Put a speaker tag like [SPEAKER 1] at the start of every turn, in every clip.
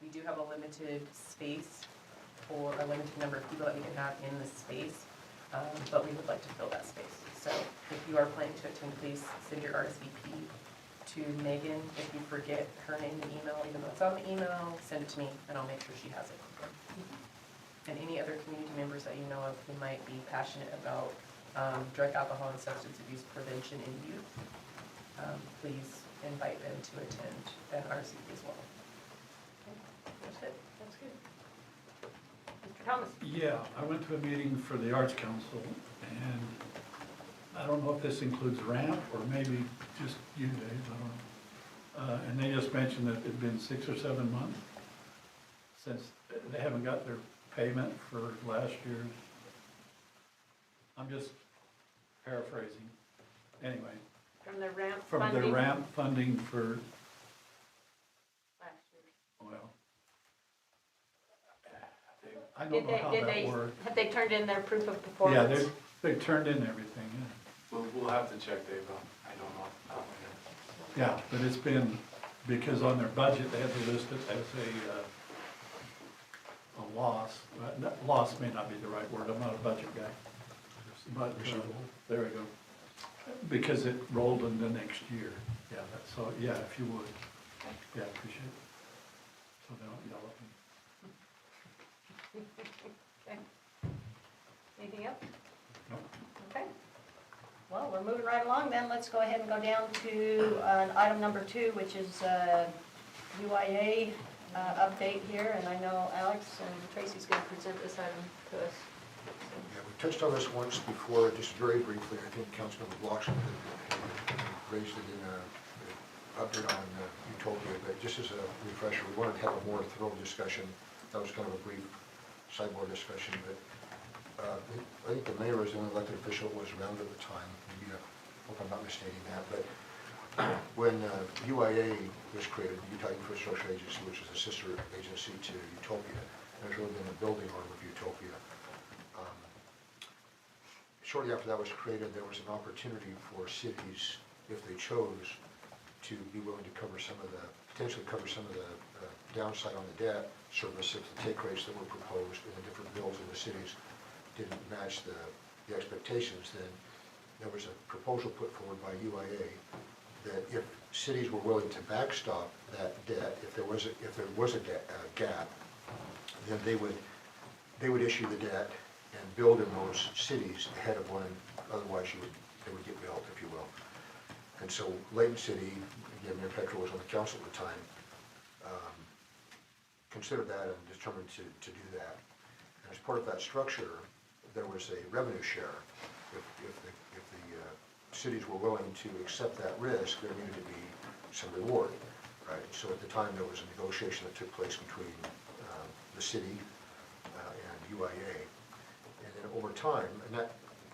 [SPEAKER 1] We do have a limited space or a limited number of people that we can have in the space, but we would like to fill that space. So if you are planning to attend, please send your RSVP to Megan. If you forget her name and email, even though it's on the email, send it to me and I'll make sure she has it. And any other community members that you know of who might be passionate about drug, alcohol, and substance abuse prevention in youth, please invite them to attend an RSVP as well. Okay, that's it. That's good. Mr. Thomas?
[SPEAKER 2] Yeah, I went to a meeting for the Arts Council, and I don't know if this includes RAMP or maybe just you, Dave, I don't know. And they just mentioned that it'd been 6 or 7 months since they haven't got their payment for last year's. I'm just paraphrasing. Anyway.
[SPEAKER 3] From the ramp
[SPEAKER 2] From
[SPEAKER 3] funding?
[SPEAKER 2] the RAMP funding for,
[SPEAKER 3] Last year.
[SPEAKER 2] well, I don't know how that works.
[SPEAKER 3] Have they turned in their proof of
[SPEAKER 2] Yeah,
[SPEAKER 3] performance?
[SPEAKER 2] they turned in everything, yeah.
[SPEAKER 4] We'll have to check, Dave, I don't know.
[SPEAKER 2] Yeah, but it's been, because on their budget, they had to list it as a loss. Loss may not be the right word, I'm not a budget guy. But, there we go. Because it rolled into next year. Yeah, that's, so, yeah, if you would. Yeah, appreciate it. So they don't yell at me.
[SPEAKER 3] Okay. Anything else?
[SPEAKER 2] No.
[SPEAKER 3] Okay. Well, we're moving right along then. Let's go ahead and go down to item number 2, which is UIA update here. And I know Alex and Tracy's going to present this item to us.
[SPEAKER 5] Yeah, we touched on this once before, just very briefly. I think Councilmember Blockson had raised it in an update on Utopia, but just as a refresher, we wanted to have a more thorough discussion. That was kind of a brief sidebar discussion, but I think the mayor as an elected official was around at the time. Maybe I hope I'm not misstating that, but when UIA was created, the Utah Infrastructure Agency, which is a sister agency to Utopia, there's really been a building arm of Utopia. Shortly after that was created, there was an opportunity for cities, if they chose, to be willing to cover some of the, potentially cover some of the downside on the debt service if the take rates that were proposed in the different bills in the cities didn't match the expectations. Then there was a proposal put forward by UIA that if cities were willing to backstop that debt, if there was a gap, then they would issue the debt and build in those cities ahead of when otherwise they would get built, if you will. And so Layton City, again, Mayor Petro was on the council at the time, considered that and determined to do that. And as part of that structure, there was a revenue share. If the cities were willing to accept that risk, there needed to be some reward, right? So at the time, there was a negotiation that took place between the city and UIA. And then over time, and that,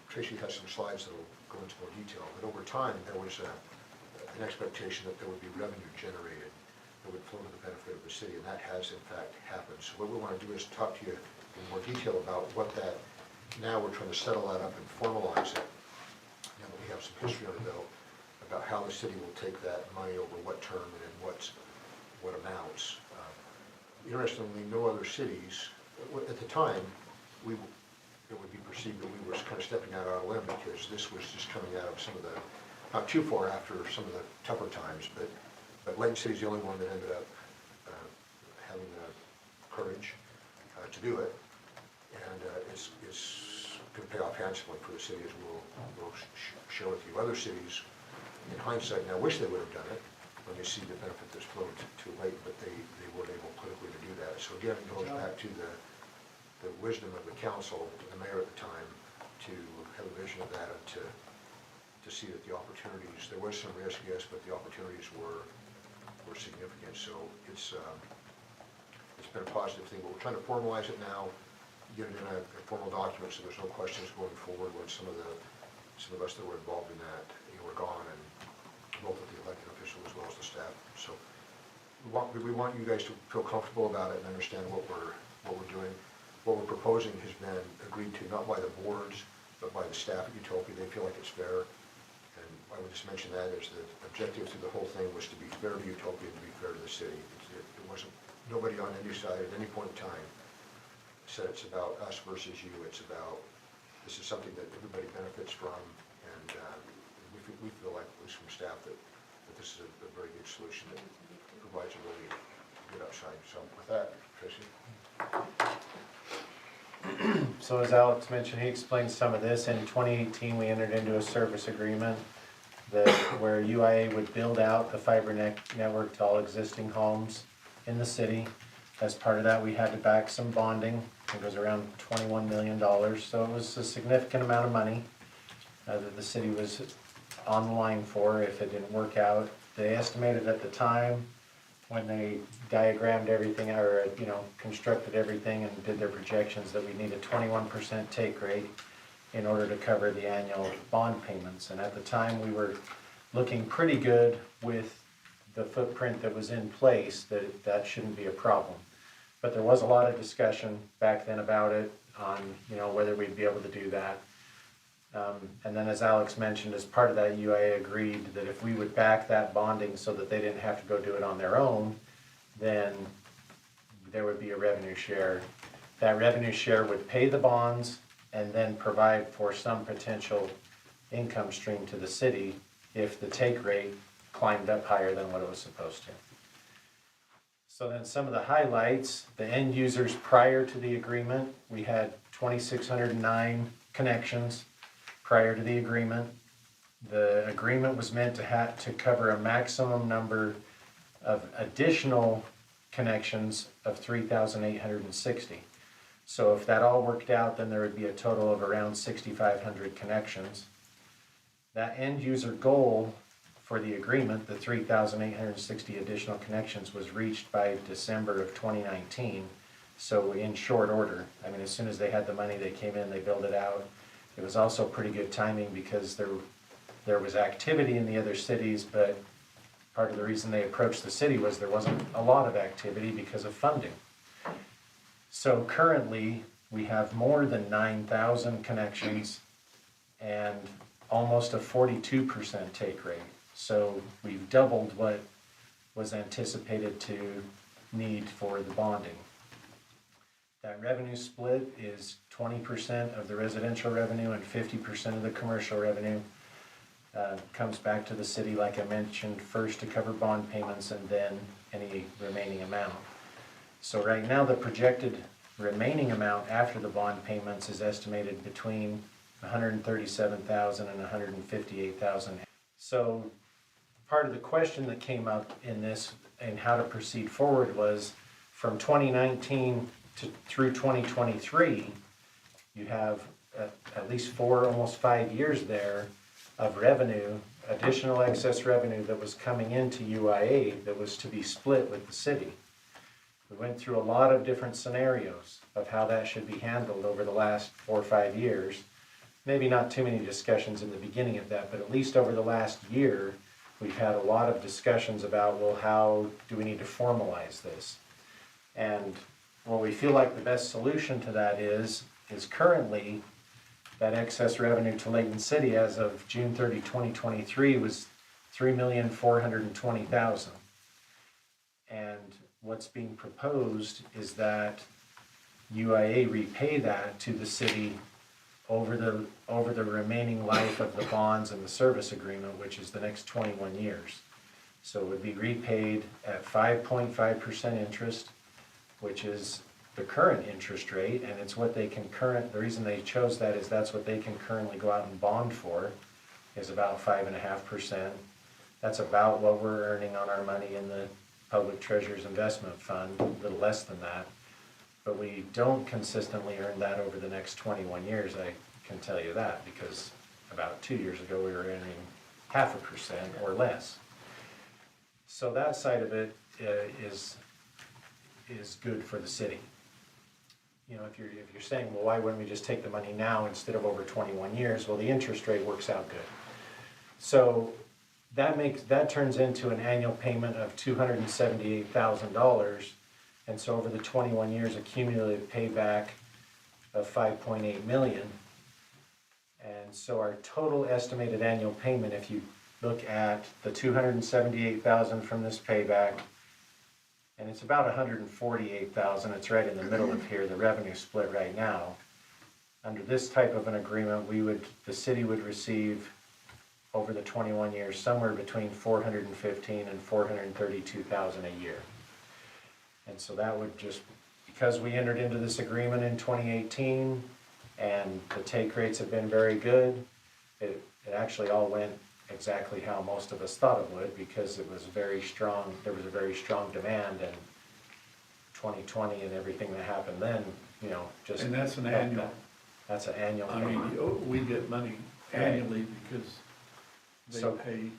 [SPEAKER 5] Tracy has some slides that will go into more detail, but over time, there was an expectation that there would be revenue generated that would flow to the benefit of the city, and that has in fact happened. So what we want to do is talk to you in more detail about what that, now we're trying to settle that up and formalize it. Now that we have some history under the belt about how the city will take that money over what term and in what amounts. Interestingly, no other cities, at the time, it would be perceived that we were kind of stepping out on a limb because this was just coming out of some of the, not too far after some of the tougher times, but Layton City's the only one that ended up having the courage to do it, and it's going to pay off handsomely for the city, as we'll share with you. Other cities, in hindsight, now wish they would have done it when they see the benefit that's flowed to Layton, but they weren't able politically to do that. So again, it goes back to the wisdom of the council, the mayor at the time, to have a vision of that and to see that the opportunities, there was some risk, yes, but the opportunities were significant. So it's been a positive thing, but we're trying to formalize it now, get it in a formal document so there's no questions going forward when some of us that were involved in that were gone, and both of the elected officials as well as the staff. So we want you guys to feel comfortable about it and understand what we're doing. What we're proposing has been agreed to not by the boards, but by the staff at Utopia. They feel like it's fair. And I would just mention that as the objective through the whole thing was to be fair to Utopia and to be fair to the city. It wasn't nobody on any side at any point in time said it's about us versus you. It's about, this is something that everybody benefits from, and we feel like, at least from staff, that this is a very good solution that provides a really good upside. So with that, Tracy?
[SPEAKER 6] So as Alex mentioned, he explained some of this. In 2018, we entered into a service agreement where UIA would build out the fiber network to all existing homes in the city. As part of that, we had to back some bonding. It was around $21 million, so it was a significant amount of money that the city was on the line for if it didn't work out. They estimated at the time, when they diagrammed everything, or constructed everything and did their projections, that we needed 21% take rate in order to cover the annual bond payments. And at the time, we were looking pretty good with the footprint that was in place, that shouldn't be a problem. But there was a lot of discussion back then about it, on whether we'd be able to do that. And then, as Alex mentioned, as part of that, UIA agreed that if we would back that bonding so that they didn't have to go do it on their own, then there would be a revenue share. That revenue share would pay the bonds and then provide for some potential income stream to the city if the take rate climbed up higher than what it was supposed to. So then some of the highlights, the end users prior to the agreement, we had 2,609 connections prior to the agreement. The agreement was meant to cover a maximum number of additional connections of 3,860. So if that all worked out, then there would be a total of around 6,500 connections. That end user goal for the agreement, the 3,860 additional connections, was reached by December of 2019. So in short order, I mean, as soon as they had the money, they came in, they built it out. It was also pretty good timing because there was activity in the other cities, but part of the reason they approached the city was there wasn't a lot of activity because of funding. So currently, we have more than 9,000 connections and almost a 42% take rate. So we've doubled what was anticipated to need for the bonding. That revenue split is 20% of the residential revenue and 50% of the commercial revenue. Comes back to the city, like I mentioned, first to cover bond payments and then any remaining amount. So right now, the projected remaining amount after the bond payments is estimated between $137,000 and $158,000. So part of the question that came up in this and how to proceed forward was from 2019 through 2023, you have at least 4, almost 5 years there of revenue, additional excess revenue that was coming into UIA that was to be split with the city. We went through a lot of different scenarios of how that should be handled over the last 4 or 5 years. Maybe not too many discussions in the beginning of that, but at least over the last year, we've had a lot of discussions about, well, how do we need to formalize this? And what we feel like the best solution to that is currently that excess revenue to Layton City as of June 30, 2023 was $3,420,000. And what's being proposed is that UIA repay that to the city over the remaining life of the bonds and the service agreement, which is the next 21 years. So it would be repaid at 5.5% interest, which is the current interest rate, and it's what they can the reason they chose that is that's what they can currently go out and bond for, is about 5.5%. That's about what we're earning on our money in the Public Treasurer's Investment Fund, a little less than that. But we don't consistently earn that over the next 21 years, I can tell you that, because about 2 years ago we were earning 0.5% or less. So that side of it is good for the city. You know, if you're saying, well, why wouldn't we just take the money now instead of over 21 years? Well, the interest rate works out good. So that turns into an annual payment of $278,000, and so over the 21 years, a cumulative payback of $5.8 million. And so our total estimated annual payment, if you look at the $278,000 from this payback, And it's about 148,000, it's right in the middle of here, the revenue split right now. Under this type of an agreement, the city would receive over the 21 years, somewhere between 415 and 432,000 a year. And so that would just, because we entered into this agreement in 2018, and the take rates have been very good, it actually all went exactly how most of us thought it would, because it was very strong, there was a very strong demand, and 2020 and everything that happened then, you know, just.
[SPEAKER 2] And that's an
[SPEAKER 6] helped
[SPEAKER 2] annual.
[SPEAKER 6] that. That's an annual.
[SPEAKER 2] I mean, we get money annually because they
[SPEAKER 6] So-
[SPEAKER 2] pay.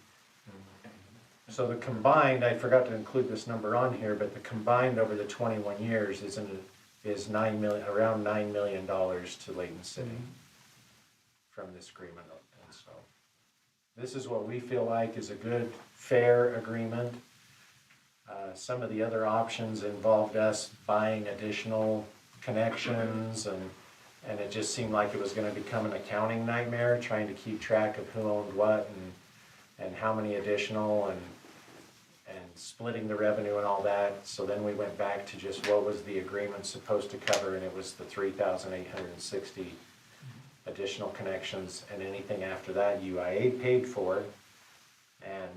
[SPEAKER 6] So the combined, I forgot to include this number on here, but the combined over the 21 years is around $9 million to Layton City from this agreement. And so this is what we feel like is a good, fair agreement. Some of the other options involved us buying additional connections, and it just seemed like it was gonna become an accounting nightmare, trying to keep track of who owned what and how many additional, and splitting the revenue and all that. So then we went back to just what was the agreement supposed to cover, and it was the 3,860 additional connections, and anything after that UIA paid for. And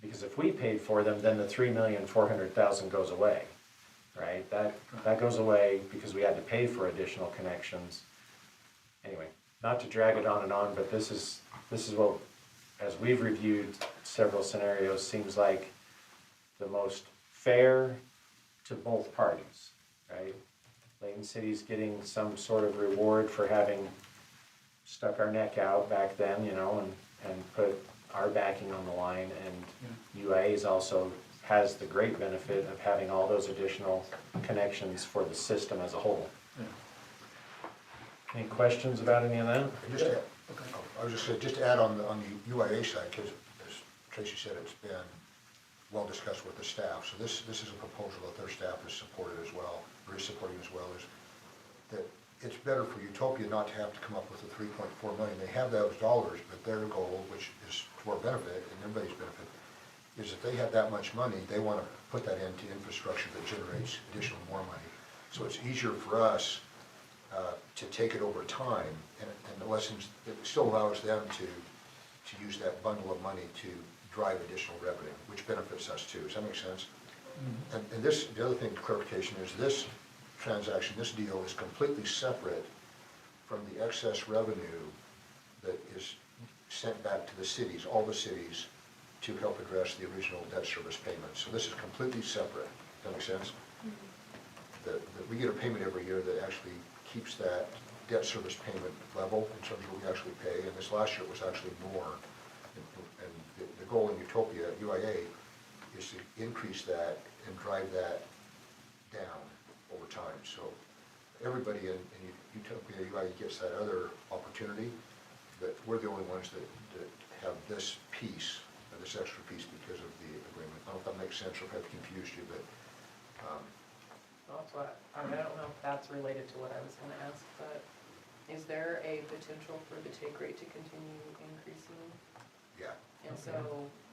[SPEAKER 6] because if we paid for them, then the 3,400,000 goes away, right? That goes away because we had to pay for additional connections. Anyway, not to drag it on and on, but this is what, as we've reviewed several scenarios, seems like the most fair to both parties, right? Layton City's getting some sort of reward for having stuck our neck out back then, you know, and put our backing on the line, and UIA's also has the great benefit of having all those additional connections for the system as a whole.
[SPEAKER 2] Yeah.
[SPEAKER 6] Any questions about any of that?
[SPEAKER 5] I was just saying, just to add on the UIA side, because as Tracy said, it's been well discussed with the staff. So this is a proposal that their staff has supported as well, or is supporting as well, is that it's better for Utopia not to have to come up with the 3.4 million. They have those dollars, but their goal, which is to our benefit and everybody's benefit, is if they have that much money, they want to put that into infrastructure that generates additional more money. So it's easier for us to take it over time, and the lessons, it still allows them to use that bundle of money to drive additional revenue, which benefits us too. Does that make sense? And this, the other thing, clarification, is this transaction, this deal is completely separate from the excess revenue that is sent back to the cities, all the cities, to help address the original debt service payments. So this is completely separate. Does that make sense? That we get a payment every year that actually keeps that debt service payment level in terms of what we actually pay, and this last year was actually more. And the goal in Utopia, UIA, is to increase that and drive that down over time. So everybody in Utopia, UIA gets that other opportunity, but we're the only ones that have this piece, this extra piece because of the agreement. I don't know if that makes sense or if I've confused you, but
[SPEAKER 1] Well, that's what, I mean, I don't know if that's related to what I was gonna ask, but is there a potential for the take rate to continue increasing?
[SPEAKER 5] yeah.
[SPEAKER 1] And so,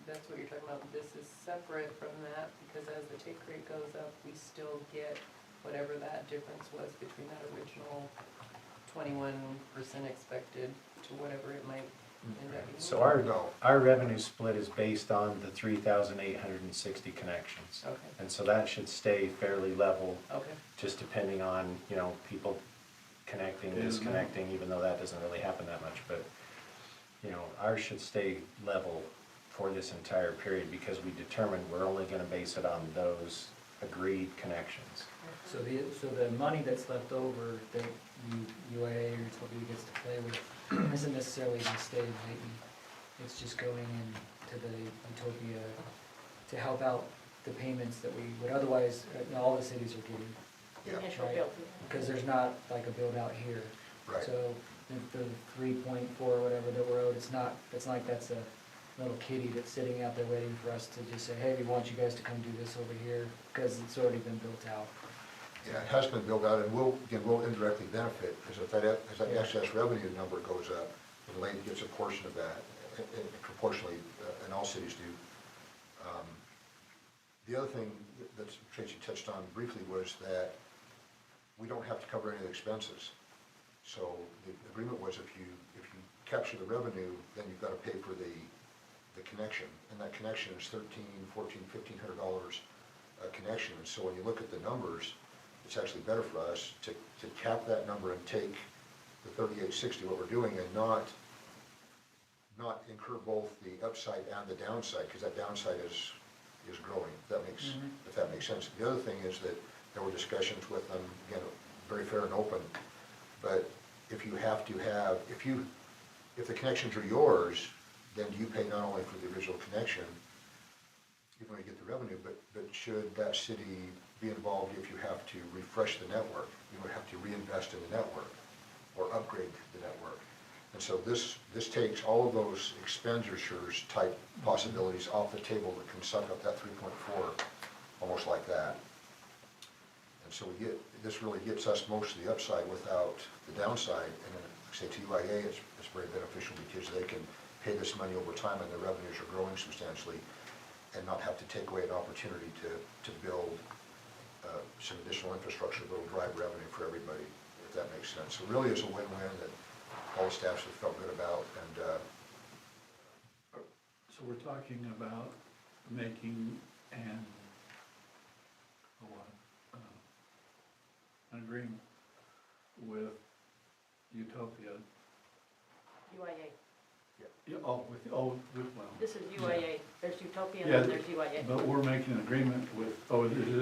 [SPEAKER 1] that's what you're talking about, this is separate from that, because as the take rate goes up, we still get whatever that difference was between that original 21% expected to whatever it might end up being.
[SPEAKER 6] So our revenue split is based on the 3,860 connections.
[SPEAKER 1] Okay,
[SPEAKER 6] And so that should stay fairly level,
[SPEAKER 1] okay,
[SPEAKER 6] just depending on, you know, people connecting, disconnecting, even though that doesn't really happen that much, but, you know, ours should stay level for this entire period, because we determined we're only gonna base it on those agreed connections.
[SPEAKER 7] So the money that's left over that UIA or Utopia gets to play with isn't necessarily gonna stay in Layton. It's just going into the Utopia to help out the payments that we would otherwise, all the cities are getting.
[SPEAKER 5] Yeah.
[SPEAKER 3] Initial
[SPEAKER 7] Right.
[SPEAKER 3] build.
[SPEAKER 7] Because there's not like a build out here.
[SPEAKER 5] Right.
[SPEAKER 7] So the 3.4 or whatever that we're owed, it's not like that's a little kitty that's sitting out there waiting for us to just say, hey, we want you guys to come do this over here, because it's already been built out.
[SPEAKER 5] Yeah, it has been built out, and we'll indirectly benefit, because as that excess revenue number goes up, the Layton gets a portion of that, and proportionally, and all cities do. The other thing that Tracy touched on briefly was that we don't have to cover any of the expenses. So the agreement was if you capture the revenue, then you've got to pay for the connection. And that connection is $1,300, $1,400, $1,500 a connection. And so when you look at the numbers, it's actually better for us to cap that number and take the 3860, what we're doing, and not incur both the upside and the downside, because that downside is growing, if that makes sense. The other thing is that there were discussions with them, again, very fair and open, but if you have to have, if the connections are yours, then you pay not only for the original connection, even when you get the revenue, but should that city be involved if you have to refresh the network, you would have to reinvest in the network or upgrade the network. And so this takes all of those expenditures type possibilities off the table that can suck up that 3.4, almost like that. And so this really gets us most of the upside without the downside. And then, say to UIA, it's very beneficial because they can pay this money over time and their revenues are growing substantially, and not have to take away an opportunity to build some additional infrastructure that will drive revenue for everybody, if that makes sense. So it really is a win-win that all the staffs have felt good about. And
[SPEAKER 2] So we're talking about making an agreement with Utopia.
[SPEAKER 3] UIA.
[SPEAKER 2] Well.
[SPEAKER 3] This is UIA. There's Utopia and
[SPEAKER 2] Yeah,
[SPEAKER 3] then there's UIA.
[SPEAKER 2] But we're making an agreement with,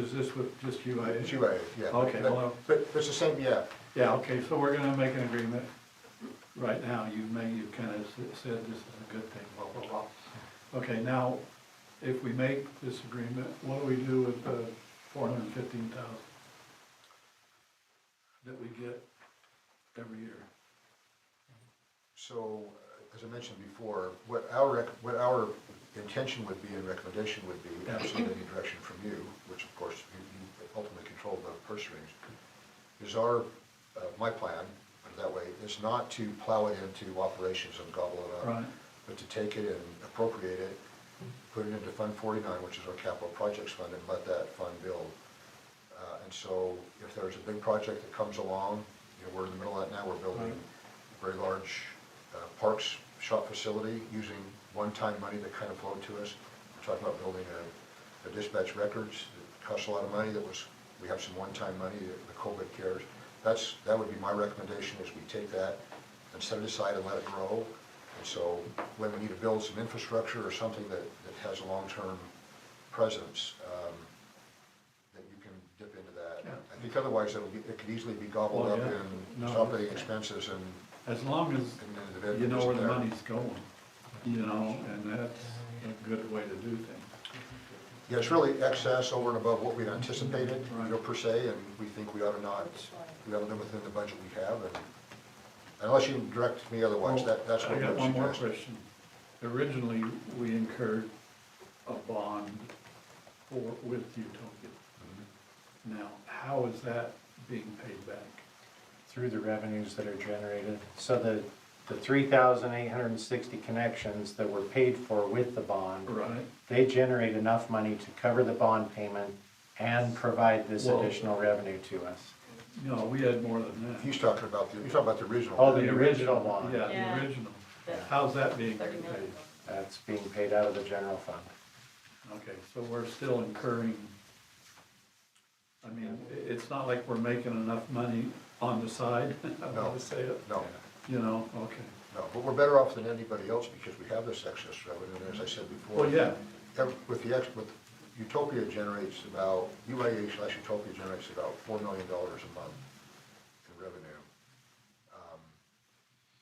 [SPEAKER 2] is this with just UIA?
[SPEAKER 5] it's UIA, yeah.
[SPEAKER 2] Okay, well.
[SPEAKER 5] But it's the same, yeah.
[SPEAKER 2] Yeah, okay, so we're gonna make an agreement right now. You kind of said this is a good thing, blah, blah, blah. Okay, now, if we make this agreement, what do we do with the 415,000 that we get every year?
[SPEAKER 5] So, as I mentioned before, what our intention would be and recommendation would be, absent any direction from you, which of course you ultimately control the purse strings, is my plan, put it that way, is not to plow it into operations and gobble it up,
[SPEAKER 2] Right.
[SPEAKER 5] but to take it and appropriate it, put it into Fund 49, which is our capital projects fund, and let that fund build. And so if there's a big project that comes along, we're in the middle of that now, we're building a very large parks shop facility using one-time money that kind of flowed to us. We're talking about building a dispatch records. It costs a lot of money. We have some one-time money, the COVID cares. That would be my recommendation, is we take that and set it aside and let it grow. And so when we need to build some infrastructure or something that has a long-term presence, that you can dip into that.
[SPEAKER 2] Yeah.
[SPEAKER 5] I think otherwise it could easily be gobbled
[SPEAKER 2] Well,
[SPEAKER 5] up
[SPEAKER 2] yeah.
[SPEAKER 5] in
[SPEAKER 2] No.
[SPEAKER 5] operating expenses and
[SPEAKER 2] As long as
[SPEAKER 5] the
[SPEAKER 2] you know where the
[SPEAKER 5] there.
[SPEAKER 2] money's going, and that's a good way to do things.
[SPEAKER 5] Yeah, it's really excess over and above what we anticipated,
[SPEAKER 2] Right.
[SPEAKER 5] per se, and we think we ought to live within the budget we have, and unless you direct me otherwise,
[SPEAKER 2] Well,
[SPEAKER 5] that's what
[SPEAKER 2] I
[SPEAKER 5] we
[SPEAKER 2] got
[SPEAKER 5] would
[SPEAKER 2] one more
[SPEAKER 5] suggest.
[SPEAKER 2] question. Originally, we incurred a bond with Utopia.
[SPEAKER 5] Mm-hmm.
[SPEAKER 2] Now, how is that being paid back?
[SPEAKER 6] Through the revenues that are generated. So the 3,860 connections that were paid for with the bond,
[SPEAKER 2] Right.
[SPEAKER 6] they generate enough money to cover the bond payment and provide this
[SPEAKER 2] Well-
[SPEAKER 6] additional revenue to us.
[SPEAKER 2] No, we had more than that.
[SPEAKER 5] He's talking about the original.
[SPEAKER 6] Oh, the original bond.
[SPEAKER 2] Yeah,
[SPEAKER 3] Yeah.
[SPEAKER 2] the original.
[SPEAKER 3] The
[SPEAKER 2] How's that being
[SPEAKER 3] 30 million.
[SPEAKER 2] paid?
[SPEAKER 6] That's being paid out of the general fund.
[SPEAKER 2] Okay, so we're still incurring, I mean, it's not like we're making enough money on the side, I'm
[SPEAKER 5] No.
[SPEAKER 2] gonna say it,
[SPEAKER 5] No,
[SPEAKER 2] okay.
[SPEAKER 5] no, but we're better off than anybody else because we have this excess revenue, and as I said before.
[SPEAKER 2] Well, yeah,
[SPEAKER 5] With Utopia generates about, UIA/Utopia generates about $4 million a month in revenue.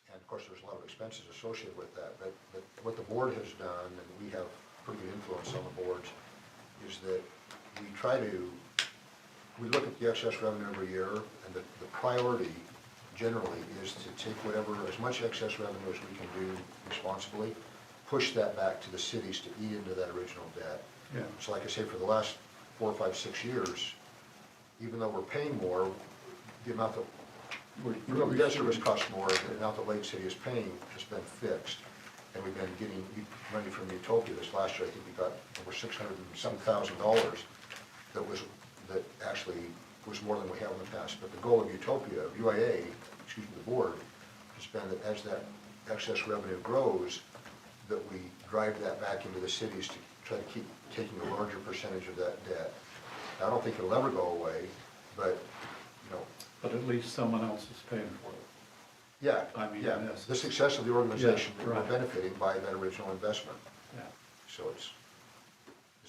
[SPEAKER 5] And of course, there's a lot of expenses associated with that, but what the board has done, and we have pretty good influence on the boards, is that we look at the excess revenue every year, and the priority generally is to take as much excess revenue as we can do responsibly, push that back to the cities to eat into that original debt.
[SPEAKER 2] yeah.
[SPEAKER 5] So like I say, for the last 4, 5, 6 years, even though we're paying more, the amount that, the debt service costs more, the amount that Lake City is paying has been fixed. and we've been getting money from Utopia. This last year, I think we got over $600,000 that actually was more than we have in the past. But the goal of Utopia, of UIA, excuse me, the board, has been that as that excess revenue grows, that we drive that back into the cities to try to keep taking a larger percentage of that debt. I don't think it'll ever go away, but, you know,
[SPEAKER 2] But at least someone else is paying for it.
[SPEAKER 5] yeah,
[SPEAKER 2] I mean,
[SPEAKER 5] yeah,
[SPEAKER 2] yes.
[SPEAKER 5] the success of the organization,
[SPEAKER 2] Yeah,
[SPEAKER 5] we're
[SPEAKER 2] right.
[SPEAKER 5] benefiting by that original investment.
[SPEAKER 2] Yeah.
[SPEAKER 5] So it's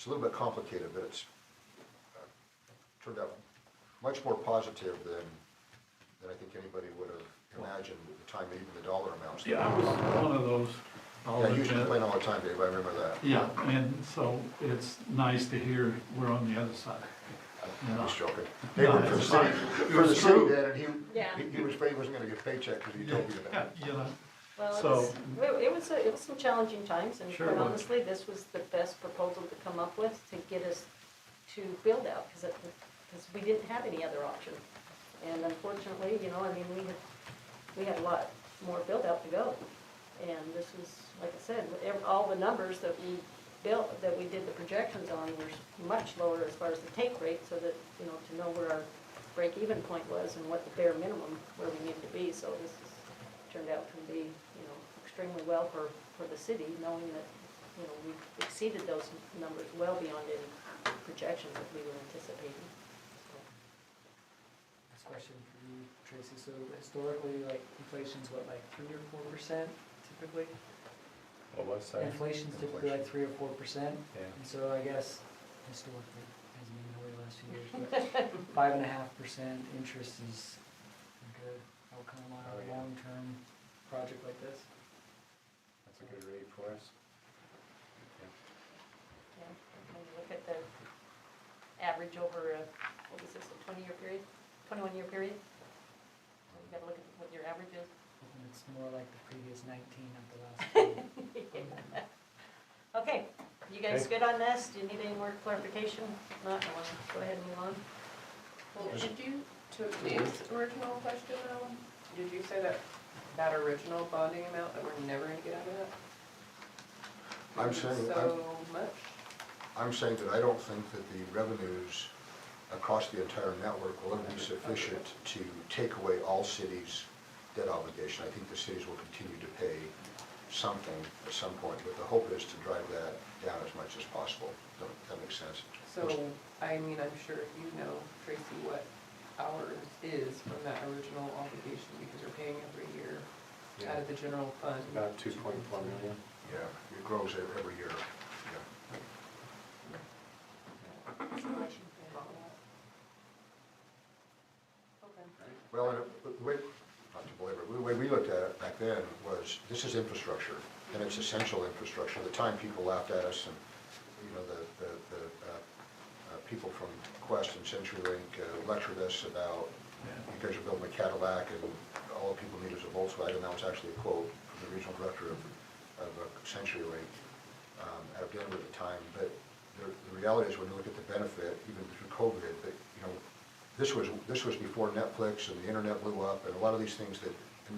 [SPEAKER 5] a little bit complicated, but it's turned out much more positive than I think anybody would have imagined at the time, even the dollar amounts.
[SPEAKER 2] Yeah, I was one of those. I'll
[SPEAKER 5] Yeah, you used to
[SPEAKER 2] admit.
[SPEAKER 5] complain all the time, Dave, I remember that.
[SPEAKER 2] Yeah, and so it's nice to hear we're on the other side.
[SPEAKER 5] I'm just joking.
[SPEAKER 2] No,
[SPEAKER 5] Dave worked for the
[SPEAKER 2] it's
[SPEAKER 5] city,
[SPEAKER 2] fine.
[SPEAKER 5] for the
[SPEAKER 2] It's
[SPEAKER 5] city
[SPEAKER 2] true.
[SPEAKER 5] then, and
[SPEAKER 3] Yeah.
[SPEAKER 5] he was afraid he wasn't gonna get a paycheck because he told me
[SPEAKER 2] Yeah,
[SPEAKER 5] that.
[SPEAKER 2] you know,
[SPEAKER 3] Well,
[SPEAKER 2] So-
[SPEAKER 3] it was some challenging times, and
[SPEAKER 2] Sure
[SPEAKER 3] quite
[SPEAKER 2] it was.
[SPEAKER 3] honestly, this was the best proposal to come up with to get us to build out, because we didn't have any other option. And unfortunately, you know, I mean, we had a lot more build out to go. And this was, like I said, all the numbers that we built, that we did the projections on were much lower as far as the take rate, so that, you know, to know where our break-even point was and what the bare minimum where we needed to be. So this has turned out to be, you know, extremely well for the city, knowing that, you know, we exceeded those numbers well beyond any projections that we were anticipating.
[SPEAKER 7] This question for you, Tracy, so historically, like, inflation's what, like 3 or 4% typically?
[SPEAKER 6] What was that?
[SPEAKER 7] Inflation's typically like 3 or 4%,
[SPEAKER 6] Yeah.
[SPEAKER 7] and so I guess historically, hasn't been over the last few years, but 5.5% interest is a good outcome on
[SPEAKER 6] Oh,
[SPEAKER 7] a
[SPEAKER 6] yeah.
[SPEAKER 7] long-term project like this.
[SPEAKER 6] That's a good rate for us.
[SPEAKER 3] Yeah, when you look at the average over a, what was this, a 20-year period, 21-year period? You gotta look at what your average is.
[SPEAKER 7] Hoping it's more like the previous 19 of the last 2.
[SPEAKER 3] Okay, you guys
[SPEAKER 6] Okay.
[SPEAKER 3] good on this? Do you need any more clarification? If not, I want to go ahead and move on.
[SPEAKER 1] Well, did you, to Dave's original question though, did you say that original bonding amount that we're never gonna get out of that?
[SPEAKER 5] I'm saying,
[SPEAKER 1] So much?
[SPEAKER 5] I'm saying that I don't think that the revenues across the entire network will ever be sufficient to take away all cities' debt obligation. I think the cities will continue to pay something at some point, but the hope is to drive that down as much as possible. That makes sense.
[SPEAKER 1] So, I mean, I'm sure if you know, Tracy, what ours is from that original obligation, because we're paying every year out of the general fund.
[SPEAKER 6] About 2.4 million.
[SPEAKER 5] Yeah, it grows every year. Yeah. Well, and the way, not to belabor, it, the way we looked at it back then was, this is infrastructure, and it's essential infrastructure. At the time, people laughed at us, and, you know, the people from Quest and CenturyLink lectured us about, you guys are building a Cadillac, and all the people need is a Volkswagen. That was actually a quote from the regional director of CenturyLink out of Denver at the time. But the reality is, when you look at the benefit, even through COVID, that, you know, this was before Netflix and the internet blew up, and a lot of these things that, and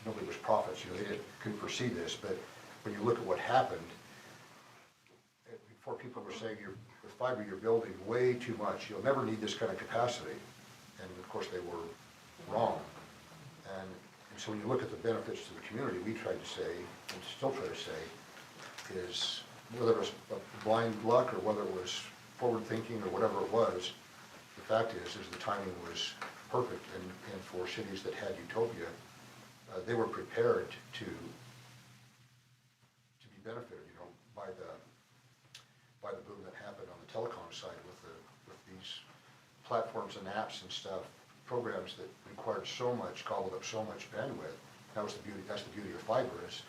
[SPEAKER 5] nobody was prophets, you know, they couldn't foresee this, but when you look at what happened, before people were saying, with fiber you're building way too much, you'll never need this kind of capacity, and of course they were wrong. And so when you look at the benefits to the community, we tried to say, and still try to say, is whether it was blind luck or whether it was forward thinking or whatever it was, the fact is the timing was perfect, and for cities that had Utopia, they were prepared to be benefited, you know, by the boom that happened on the telecom side with these platforms and apps and stuff, programs that required so much, gobbled up so much bandwidth. That's the beauty of fiber, is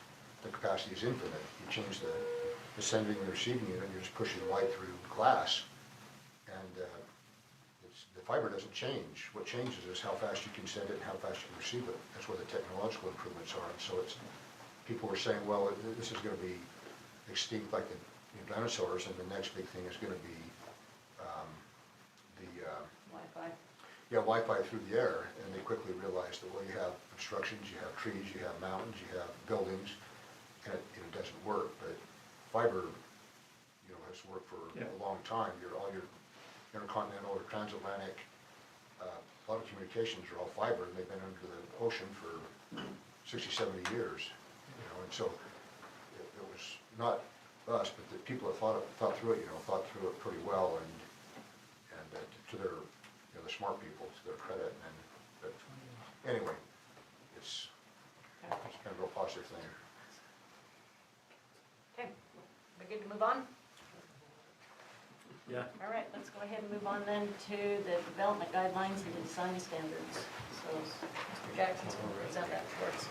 [SPEAKER 5] the capacity is infinite. You change the sending and receiving unit, you're just pushing light through glass, and the fiber doesn't change. What changes is how fast you can send it and how fast you can receive it. That's where the technological improvements are. And so people were saying, well, this is going to be extinct like the dinosaurs, and the next big thing is going to be
[SPEAKER 3] Wi-Fi.
[SPEAKER 5] Wi-Fi through the air. And they quickly realized that, well, you have obstructions, you have trees, you have mountains, you have buildings, and it doesn't work, but fiber, has worked for
[SPEAKER 2] Yeah.
[SPEAKER 5] a long time. All your intercontinental or transatlantic, a lot of communications are all fiber, and they've been under the ocean for 60, 70 years, and so it was not us, but the people that thought through it, thought through it pretty well, and to their, the smart people, to their credit, but anyway, it's been a real positive thing.
[SPEAKER 3] Okay, we good to move on?
[SPEAKER 2] Yeah.
[SPEAKER 3] All right, let's go ahead and move on then to the development guidelines and the design standards. So Mr. Jackson's going to present that for us.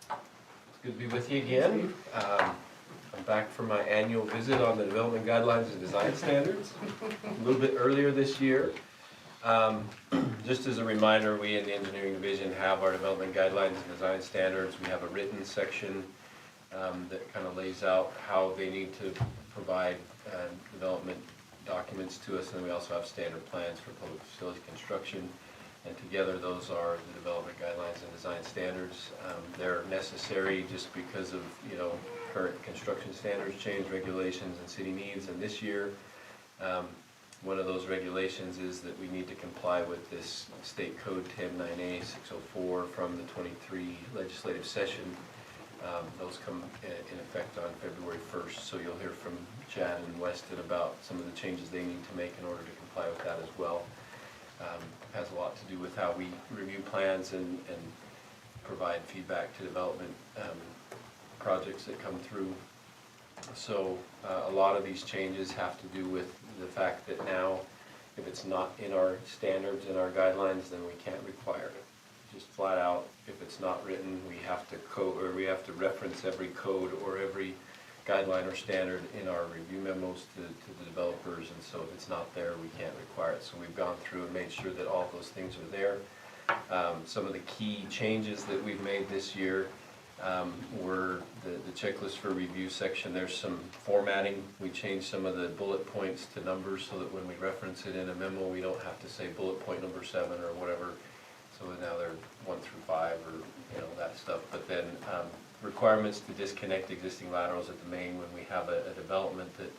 [SPEAKER 8] It's good to be with you again. I'm back from my annual visit on the development guidelines and design standards, a little bit earlier this year. Just as a reminder, we in the engineering division have our development guidelines and design standards. We have a written section that kind of lays out how they need to provide development documents to us, and then we also have standard plans for public facility construction. And together, those are the development guidelines and design standards. They're necessary just because of, current construction standards, change regulations, and city needs. And this year, one of those regulations is that we need to comply with this State Code 109A 604 from the 23 legislative session. Those come in effect on February 1st, so you'll hear from Chad and Weston about some of the changes they need to make in order to comply with that as well. Has a lot to do with how we review plans and provide feedback to development projects that come through. So a lot of these changes have to do with the fact that now, if it's not in our standards and our guidelines, then we can't require it. Just flat out, if it's not written, we have to reference every code or every guideline or standard in our review memos to the developers, and so if it's not there, we can't require it. So we've gone through and made sure that all of those things are there. Some of the key changes that we've made this year were the checklist for review section. There's some formatting. We changed some of the bullet points to numbers so that when we reference it in a memo, we don't have to say bullet point number 7 or whatever. So now they're 1 through 5 or that stuff. But then requirements to disconnect existing laterals at the main when we have a development that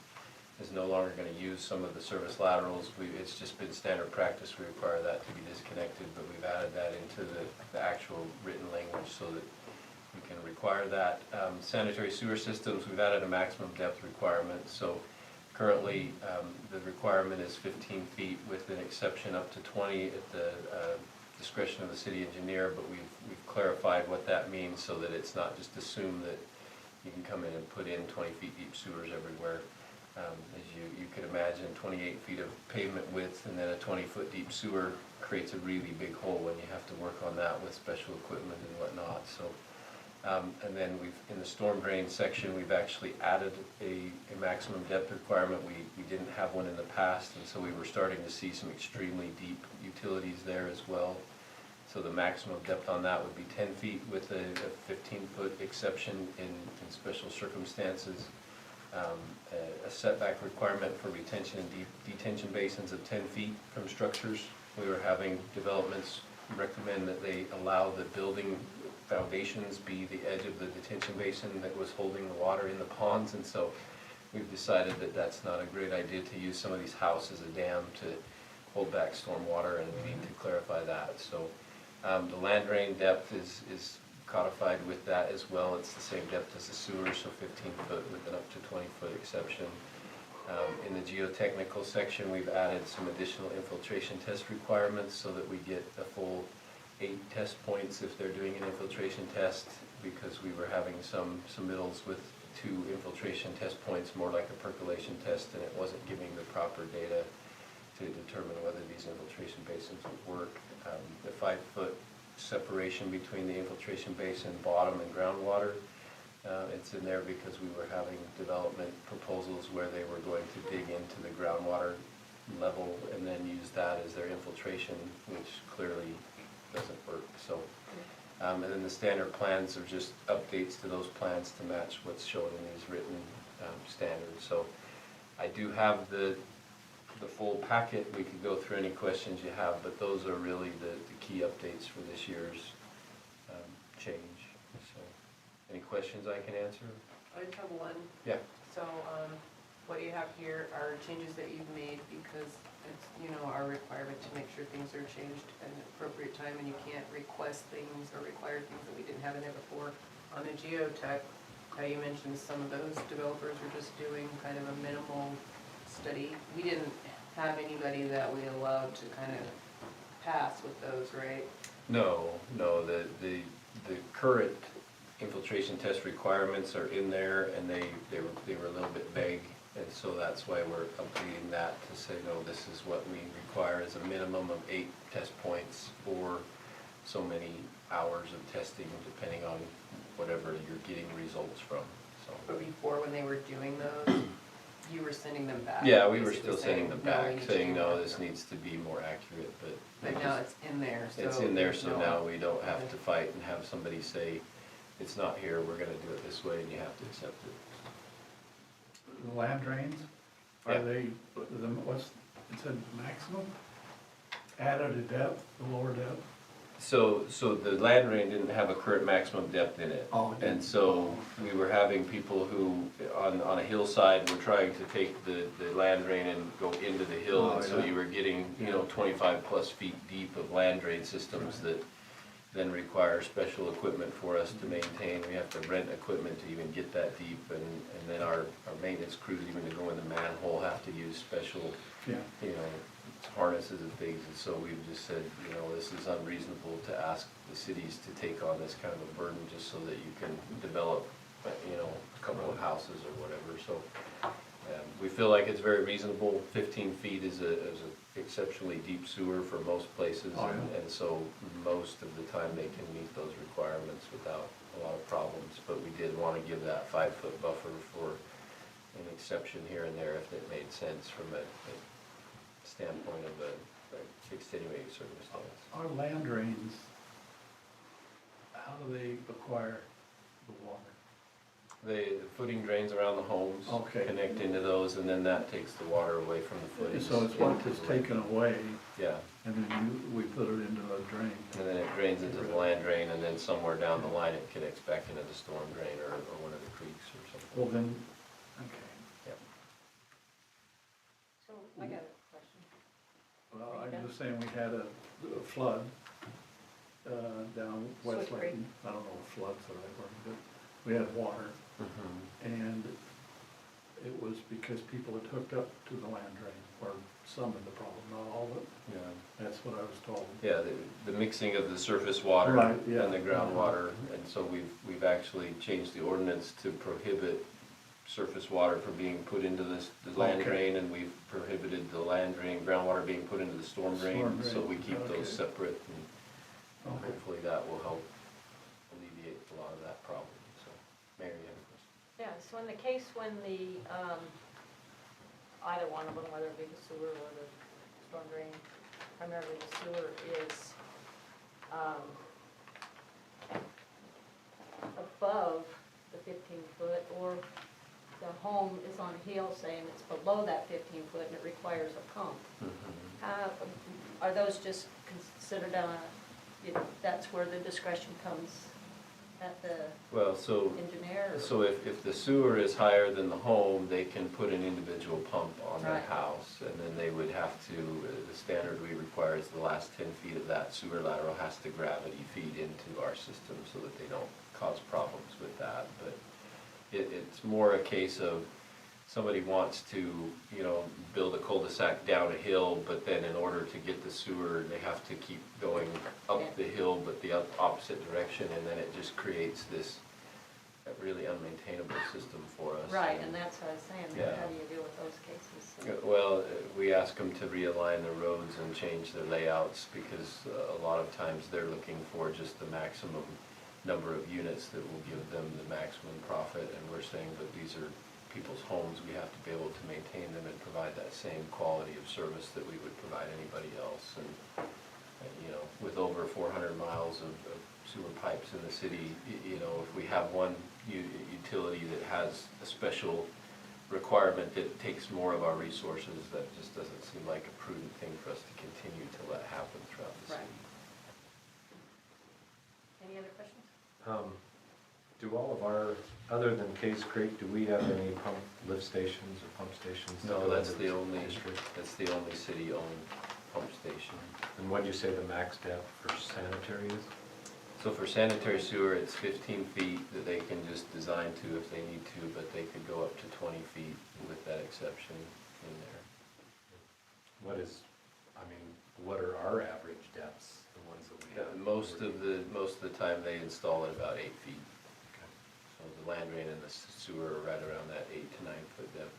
[SPEAKER 8] is no longer going to use some of the service laterals. It's just been standard practice. We require that to be disconnected, but we've added that into the actual written language so that we can require that. Sanitary sewer systems, we've added a maximum depth requirement. So currently the requirement is 15 feet with an exception up to 20 at the discretion of the city engineer, but we've clarified what that means so that it's not just assumed that you can come in and put in 20 feet deep sewers everywhere. As you could imagine, 28 feet of pavement width and then a 20-foot deep sewer creates a really big hole when you have to work on that with special equipment and whatnot. So, and then in the storm drain section, we've actually added a maximum depth requirement. We didn't have one in the past, and so we were starting to see some extremely deep utilities there as well. So the maximum depth on that would be 10 feet with a 15-foot exception in special circumstances. A setback requirement for retention and detention basins of 10 feet from structures. We were having developments recommend that they allow the building foundations be the edge of the detention basin that was holding the water in the ponds, and so we've decided that that's not a great idea to use some of these houses as a dam to hold back storm water, and we need to clarify that. So the land drain depth is codified with that as well. It's the same depth as the sewer, so 15 foot with an up to 20-foot exception. In the geotechnical section, we've added some additional infiltration test requirements so that we get a full 8 test points if they're doing an infiltration test, because we were having some submittals with 2 infiltration test points, more like a percolation test, and it wasn't giving the proper data to determine whether these infiltration basins would work. The 5-foot separation between the infiltration basin bottom and groundwater, it's in there because we were having development proposals where they were going to dig into the groundwater level and then use that as their infiltration, which clearly doesn't work. So, and then the standard plans are just updates to those plans to match what's shown in these written standards. So I do have the full packet. We could go through any questions you have, but those are really the key updates for this year's change. So Any questions I can answer?
[SPEAKER 1] I just have one.
[SPEAKER 8] Yeah.
[SPEAKER 1] So, what you have here are changes that you've made because it's, our requirement to make sure things are changed at an appropriate time, and you can't request things or require things that we didn't have in there before. On the geotech, how you mentioned some of those developers were just doing kind of a minimal study. We didn't have anybody that we allowed to kind of pass with those, right?
[SPEAKER 8] No, the current infiltration test requirements are in there, and they were a little bit vague, and so that's why we're updating that to say, no, this is what we require as a minimum of 8 test points for so many hours of testing, depending on whatever you're getting results from, so.
[SPEAKER 1] But before, when they were doing those, you were sending them back?
[SPEAKER 8] Yeah, we were
[SPEAKER 1] basically
[SPEAKER 8] still sending them
[SPEAKER 1] saying, "No, we
[SPEAKER 8] back,
[SPEAKER 1] need to
[SPEAKER 8] saying,
[SPEAKER 1] do
[SPEAKER 8] no,
[SPEAKER 1] that."
[SPEAKER 8] this needs to be more accurate, but they
[SPEAKER 1] But now
[SPEAKER 8] just,
[SPEAKER 1] it's in there, so.
[SPEAKER 8] it's in there,
[SPEAKER 1] there's
[SPEAKER 8] so
[SPEAKER 1] no-
[SPEAKER 8] now we don't have to fight and have somebody say, it's not here, we're gonna do it this way, and you have to accept it.
[SPEAKER 2] The land drains,
[SPEAKER 8] Yeah.
[SPEAKER 2] are they, what's, it said maximum? Added to depth, the lower depth?
[SPEAKER 8] So the land drain didn't have a current maximum depth in it.
[SPEAKER 2] Oh, it didn't.
[SPEAKER 8] And so we were having people who, on a hillside, were trying to take the land drain and go into the hill.
[SPEAKER 2] Oh,
[SPEAKER 8] And so
[SPEAKER 2] yeah.
[SPEAKER 8] you were getting, 25+ feet deep of land drain systems that then require special equipment for us to maintain. We have to rent equipment to even get that deep, and then our maintenance crews, even to go in the manhole, have to use special,
[SPEAKER 2] Yeah.
[SPEAKER 8] harnesses and things. And so we've just said, this is unreasonable to ask the cities to take on this kind of a burden just so that you can develop, a couple of houses or whatever. So we feel like it's very reasonable. 15 feet is a exceptionally deep sewer for most places.
[SPEAKER 2] Oh, yeah.
[SPEAKER 8] And so most of the time they can meet those requirements without a lot of problems. But we did want to give that 5-foot buffer for an exception here and there if it made sense from a standpoint of a extenuating circumstance.
[SPEAKER 2] Our land drains, how do they acquire the water?
[SPEAKER 8] The footing drains around the homes.
[SPEAKER 2] Okay.
[SPEAKER 8] Connect into those, and then that takes the water away from the footings.
[SPEAKER 2] So it's what
[SPEAKER 8] into
[SPEAKER 2] is
[SPEAKER 8] the-
[SPEAKER 2] taken away,
[SPEAKER 8] Yeah,
[SPEAKER 2] and then we put it into a drain.
[SPEAKER 8] and then it drains into the land drain, and then somewhere down the line it connects back into the storm drain or one of the creeks or something.
[SPEAKER 2] Well, then, okay.
[SPEAKER 8] Yep.
[SPEAKER 3] So, I got a question.
[SPEAKER 2] Well, I'm just saying we had a flood down West
[SPEAKER 3] Swift
[SPEAKER 2] Layton. I don't know if flood's the right word, but we had water. And it was because people had hooked up to the land drain, or some of the problem, not all of it.
[SPEAKER 8] Yeah.
[SPEAKER 2] That's what I was told.
[SPEAKER 8] Yeah, the mixing of the surface water
[SPEAKER 2] Right, yeah.
[SPEAKER 8] and the groundwater, and so we've actually changed the ordinance to prohibit surface water from being put into the land
[SPEAKER 2] Okay.
[SPEAKER 8] drain, and we've prohibited the land drain, groundwater being put into the storm drain,
[SPEAKER 2] Storm
[SPEAKER 8] so
[SPEAKER 2] drain,
[SPEAKER 8] we keep
[SPEAKER 2] okay.
[SPEAKER 8] those separate, and
[SPEAKER 2] Okay.
[SPEAKER 8] hopefully that will help alleviate a lot of that problem, so. Mary, you have a question?
[SPEAKER 3] Yeah, so in the case when the, either one of them, whether it be the sewer or the storm drain, primarily the sewer is, above the 15-foot, or the home is on a hill saying it's below that 15-foot and it requires a pump. Are those just considered that's where the discretion comes at the
[SPEAKER 8] Well, so
[SPEAKER 3] engineer? or-
[SPEAKER 8] So if the sewer is higher than the home, they can put an individual pump on their
[SPEAKER 3] Right.
[SPEAKER 8] house, and then they would have to, the standard we require is the last 10 feet of that sewer lateral has to gravity feed into our system so that they don't cause problems with that. But it's more a case of somebody wants to, build a cul-de-sac down a hill, but then in order to get the sewer, they have to keep going up the hill, but the opposite direction, and then it just creates this really unmaintainable system for us.
[SPEAKER 3] Right, and that's what I was saying,
[SPEAKER 8] Yeah.
[SPEAKER 3] how do you deal with those cases?
[SPEAKER 8] Well, we ask them to realign the roads and change their layouts, because a lot of times they're looking for just the maximum number of units that will give them the maximum profit, and we're saying that these are people's homes, we have to be able to maintain them and provide that same quality of service that we would provide anybody else. And with over 400 miles of sewer pipes in the city, if we have one utility that has a special requirement that takes more of our resources, that just doesn't seem like a prudent thing for us to continue to let happen throughout the
[SPEAKER 3] Right.
[SPEAKER 8] city.
[SPEAKER 3] Any other questions?
[SPEAKER 6] Do all of our, other than Case Creek, do we have any lift stations or pump stations? that
[SPEAKER 8] No,
[SPEAKER 6] go
[SPEAKER 8] that's
[SPEAKER 6] into
[SPEAKER 8] the
[SPEAKER 6] this
[SPEAKER 8] only,
[SPEAKER 6] district?
[SPEAKER 8] that's the only city-owned pump station.
[SPEAKER 6] And what'd you say the max depth for sanitary is?
[SPEAKER 8] So for sanitary sewer, it's 15 feet that they can just design to if they need to, but they could go up to 20 feet with that exception in there.
[SPEAKER 6] What is, I mean, what are our average depths, the ones that we have?
[SPEAKER 8] Most of the time, they install at about 8 feet.
[SPEAKER 6] Okay.
[SPEAKER 8] So the land drain and the sewer are right around that 8 to 9 foot depth.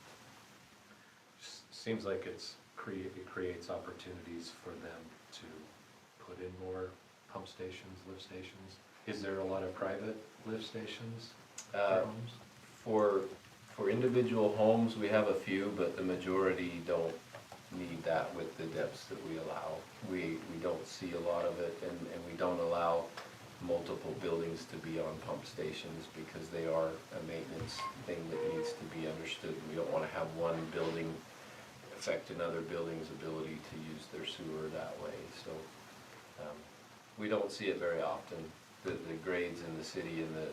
[SPEAKER 6] Seems like it creates opportunities for them to put in more pump stations, lift stations. Is there a lot of private lift stations for homes?
[SPEAKER 8] For individual homes, we have a few, but the majority don't need that with the depths that we allow. We don't see a lot of it, and we don't allow multiple buildings to be on pump stations because they are a maintenance thing that needs to be understood. We don't want to have one building affect another building's ability to use their sewer that way. So we don't see it very often. The grades in the city and the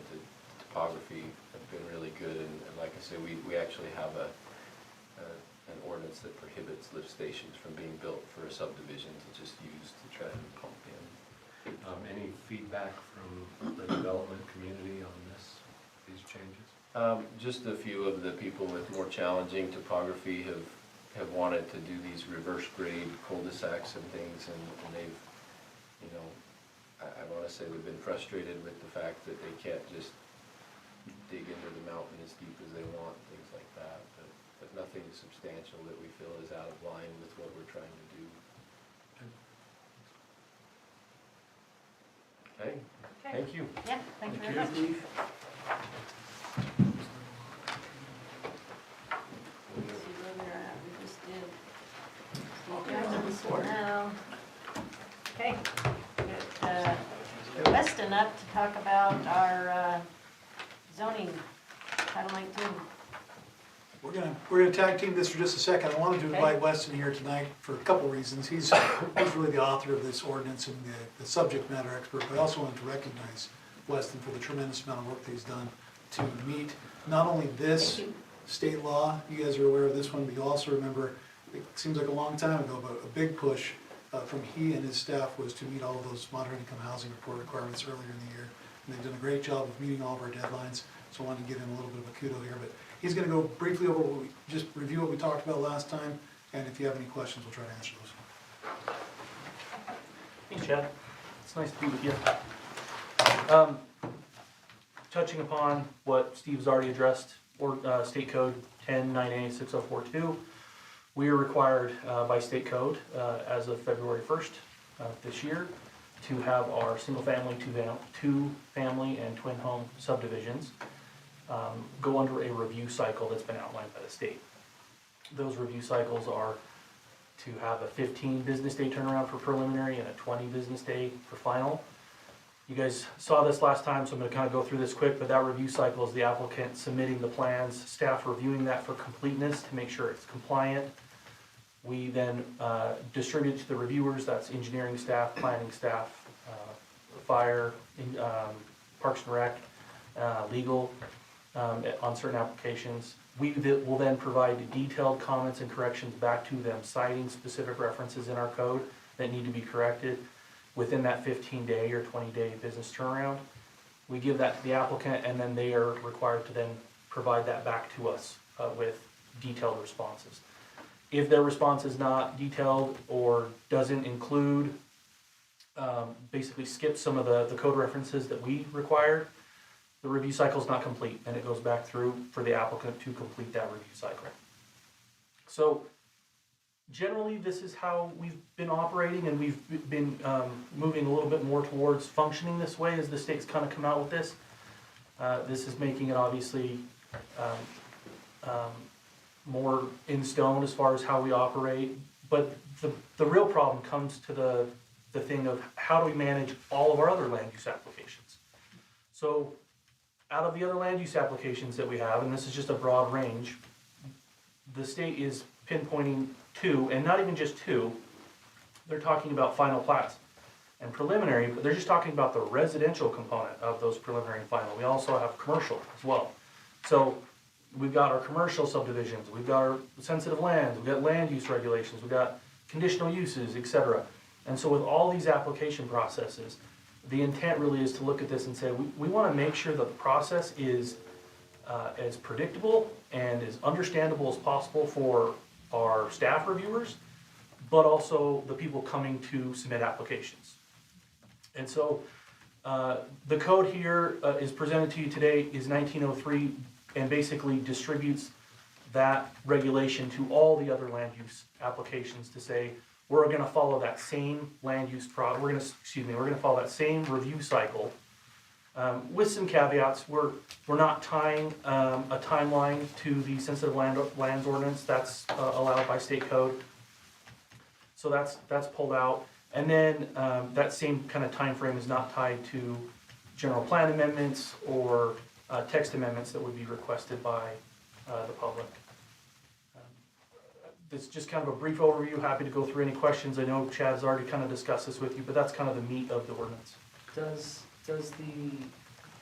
[SPEAKER 8] topography have been really good, and like I said, we actually have an ordinance that prohibits lift stations from being built for a subdivision to just use to try and pump in.
[SPEAKER 6] Any feedback from the development community on these changes?
[SPEAKER 8] Just a few of the people with more challenging topography have wanted to do these reverse grade cul-de-sacs and things, and they've, you know, I want to say they've been frustrated with the fact that they can't just dig into the mountain as deep as they want, things like that, but nothing substantial that we feel is out of line with what we're trying to do. Okay, thank you.
[SPEAKER 3] Yeah, thank you very much. Let's see where we're at. We just did Steve Jackson's now. Okay, got Weston up to talk about our zoning, Title 19.
[SPEAKER 9] We're gonna tag team this for just a second. I wanted to invite Weston here tonight for a couple reasons. He's really the author of this ordinance and the subject matter expert, but I also wanted to recognize Weston for the tremendous amount of work that he's done to meet not only this state law, you guys are aware of this one, but you also remember, it seems like a long time ago, but a big push from he and his staff was to meet all of those moderate income housing report requirements earlier in the year. And they've done a great job of meeting all of our deadlines, so I wanted to give him a little bit of a kudo here. But he's gonna go briefly over just review what we talked about last time, and if you have any questions, we'll try to answer those.
[SPEAKER 10] Thanks, Chad. It's nice to be with you. Touching upon what Steve's already addressed, or State Code 10-9A-6042, we are required by state code as of February 1st this year to have our single-family, two-family, and twin home subdivisions go under a review cycle that's been outlined by the state. Those review cycles are to have a 15 business day turnaround for preliminary and a 20 business day for final. You guys saw this last time, so I'm gonna kind of go through this quick, but that review cycle is the applicant submitting the plans, staff reviewing that for completeness to make sure it's compliant. We then distribute to the reviewers, that's engineering staff, planning staff, fire, Parks and Rec, legal, on certain applications. We will then provide detailed comments and corrections back to them, citing specific references in our code that need to be corrected within that 15-day or 20-day business turnaround. We give that to the applicant, and then they are required to then provide that back to us with detailed responses. If their response is not detailed or doesn't include, basically skips some of the code references that we required, the review cycle is not complete, and it goes back through for the applicant to complete that review cycle. So generally, this is how we've been operating, and we've been moving a little bit more towards functioning this way as the state's kind of come out with this. This is making it obviously more in stone as far as how we operate, but the real problem comes to the thing of how do we manage all of our other land use applications. So out of the other land use applications that we have, and this is just a broad range, the state is pinpointing two, and not even just two, they're talking about final plats and preliminary, but they're just talking about the residential component of those preliminary and final. We also have commercial as well. So we've got our commercial subdivisions, we've got our sensitive lands, we've got land use regulations, we've got conditional uses, et cetera. And so with all these application processes, the intent really is to look at this and say, we wanna make sure that the process is as predictable and as understandable as possible for our staff reviewers, but also the people coming to submit applications. And so, the code here is presented to you today is 1903 and basically distributes that regulation to all the other land use applications to say, we're gonna follow that same land use we're gonna follow that same review cycle. With some caveats, we're not tying a timeline to the sensitive lands ordinance, that's allowed by state code. So that's pulled out. And then that same kind of time frame is not tied to general plan amendments or text amendments that would be requested by the public. This is just kind of a brief overview, happy to go through any questions. I know Chad's already kind of discussed this with you, but that's kind of the meat of the ordinance.
[SPEAKER 7] Can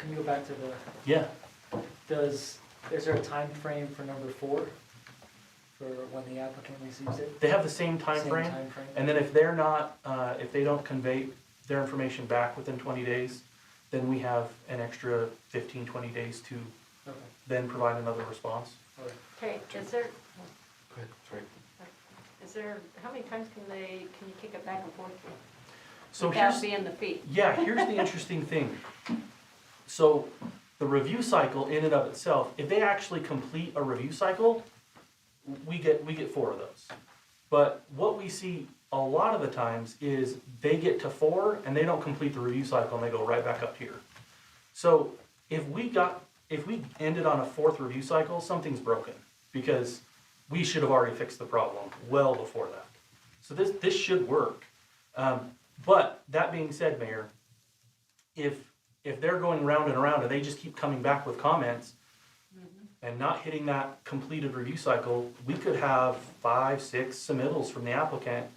[SPEAKER 7] we go back to the,
[SPEAKER 10] Yeah,
[SPEAKER 7] is there a time frame for number 4? For when the applicant receives it?
[SPEAKER 10] they have the same time frame.
[SPEAKER 7] Same time frame?
[SPEAKER 10] And then if they're not, if they don't convey their information back within 20 days, then we have an extra 15, 20 days to
[SPEAKER 7] Okay,
[SPEAKER 10] then provide another response.
[SPEAKER 7] all right.
[SPEAKER 3] Okay, is there,
[SPEAKER 8] Go ahead, sorry.
[SPEAKER 3] how many times can you kick it back and forth
[SPEAKER 10] So
[SPEAKER 3] without
[SPEAKER 10] here's,
[SPEAKER 3] being the fee?
[SPEAKER 10] yeah, here's the interesting thing. So the review cycle in and of itself, if they actually complete a review cycle, we get 4 of those. But what we see a lot of the times is they get to 4 and they don't complete the review cycle and they go right back up here. So if we ended on a 4th review cycle, something's broken because we should have already fixed the problem well before that. So this should work. But that being said, Mayor, if they're going round and around and they just keep coming back with comments and not hitting that completed review cycle, we could have 5, 6 submittals from the applicant.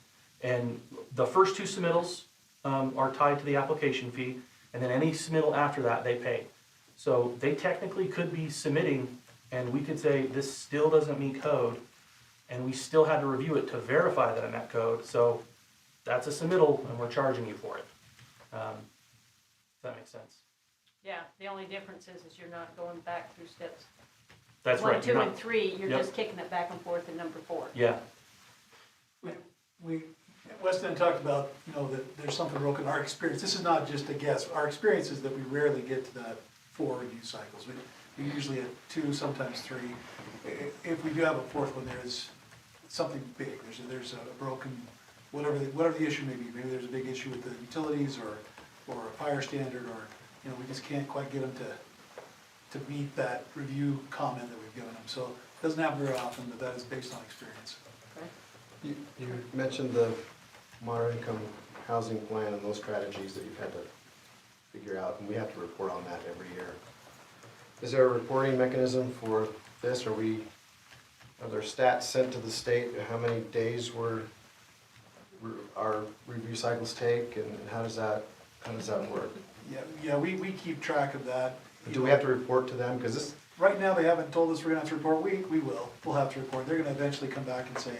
[SPEAKER 10] And the first 2 submittals are tied to the application fee, and then any submittal after that, they pay. So they technically could be submitting, and we could say, this still doesn't meet code, and we still had to review it to verify that it met code. So that's a submittal, and we're charging you for it. If that makes sense.
[SPEAKER 3] Yeah, the only difference is you're not going back through steps
[SPEAKER 10] That's right.
[SPEAKER 3] 1, 2,
[SPEAKER 10] you're not-
[SPEAKER 3] and 3, you're
[SPEAKER 10] Yep.
[SPEAKER 3] just kicking it back and forth in number 4.
[SPEAKER 10] Yeah,
[SPEAKER 9] Weston talked about, that there's something broken in our experience. This is not just a guess. Our experience is that we rarely get to that 4 review cycles. We usually at 2, sometimes 3. If we do have a 4th one, there's something big. There's a broken, whatever the issue may be. Maybe there's a big issue with the utilities or a fire standard, or, we just can't quite get them to meet that review comment that we've given them. So it doesn't happen very often, but that is based on experience.
[SPEAKER 11] You mentioned the moderate income housing plan and those strategies that you've had to figure out, and we have to report on that every year. Is there a reporting mechanism for this? Are there stats sent to the state, how many days our review cycles take, and how does that work?
[SPEAKER 9] Yeah, we keep track of that.
[SPEAKER 11] Do we have to report to them? Because this,
[SPEAKER 9] Right now, they haven't told us we're gonna have to report. We will. We'll have to report. They're gonna eventually come back and say,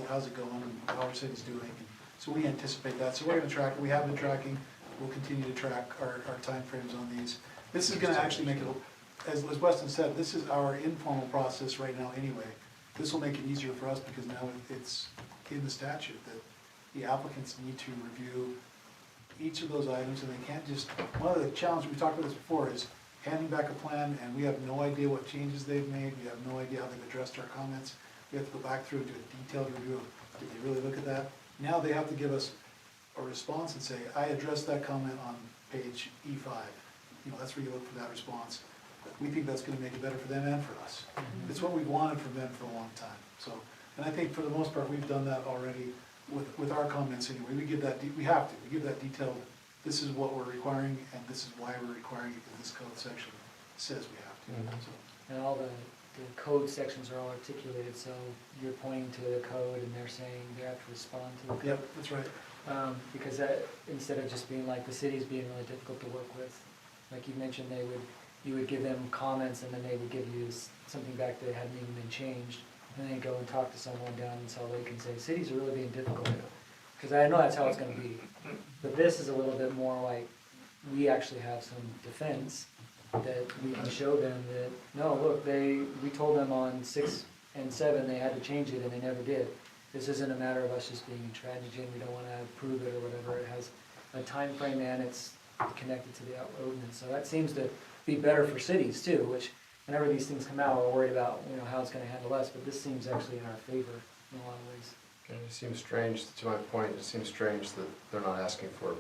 [SPEAKER 9] how's it going, and how our city's doing. And so we anticipate that. So we're gonna track it. We have been tracking. We'll continue to track our timeframes on these. This is gonna actually make it, as Weston said, this is our informal process right now anyway. This will make it easier for us because now it's in the statute that the applicants need to review each of those items, and they can't just, one of the challenges, we talked about this before, is handing back a plan and we have no idea what changes they've made, we have no idea how they've addressed our comments. We have to go back through and do a detailed review of, did they really look at that? Now they have to give us a response and say, I addressed that comment on page E5. That's where you look for that response. We think that's gonna make it better for them and for us. It's what we've wanted from them for a long time. So, and I think for the most part, we've done that already with our comments anyway. We give that, we have to, we give that detailed, this is what we're requiring and this is why we're requiring it, because this code section says we have to. So,
[SPEAKER 7] And all the code sections are all articulated, so you're pointing to the code and they're saying they have to respond to the code.
[SPEAKER 9] Yep, that's right.
[SPEAKER 7] Because that, instead of just being like, the city's being really difficult to work with, like you mentioned, you would give them comments and then they would give you something back that hadn't even been changed. And then you go and talk to someone down in Salt Lake and say, cities are really being difficult. Because I know that's how it's gonna be. But this is a little bit more like, we actually have some defense that we can show them that, no, look, we told them on 6 and 7, they had to change it and they never did. This isn't a matter of us just being intransigent, we don't wanna prove it or whatever, it has a time frame and it's connected to the ordinance. So that seems to be better for cities too, which whenever these things come out, we're worried about, how it's gonna handle us, but this seems actually in our favor in a lot of ways.
[SPEAKER 11] It seems strange, to my point, it seems strange that they're not asking for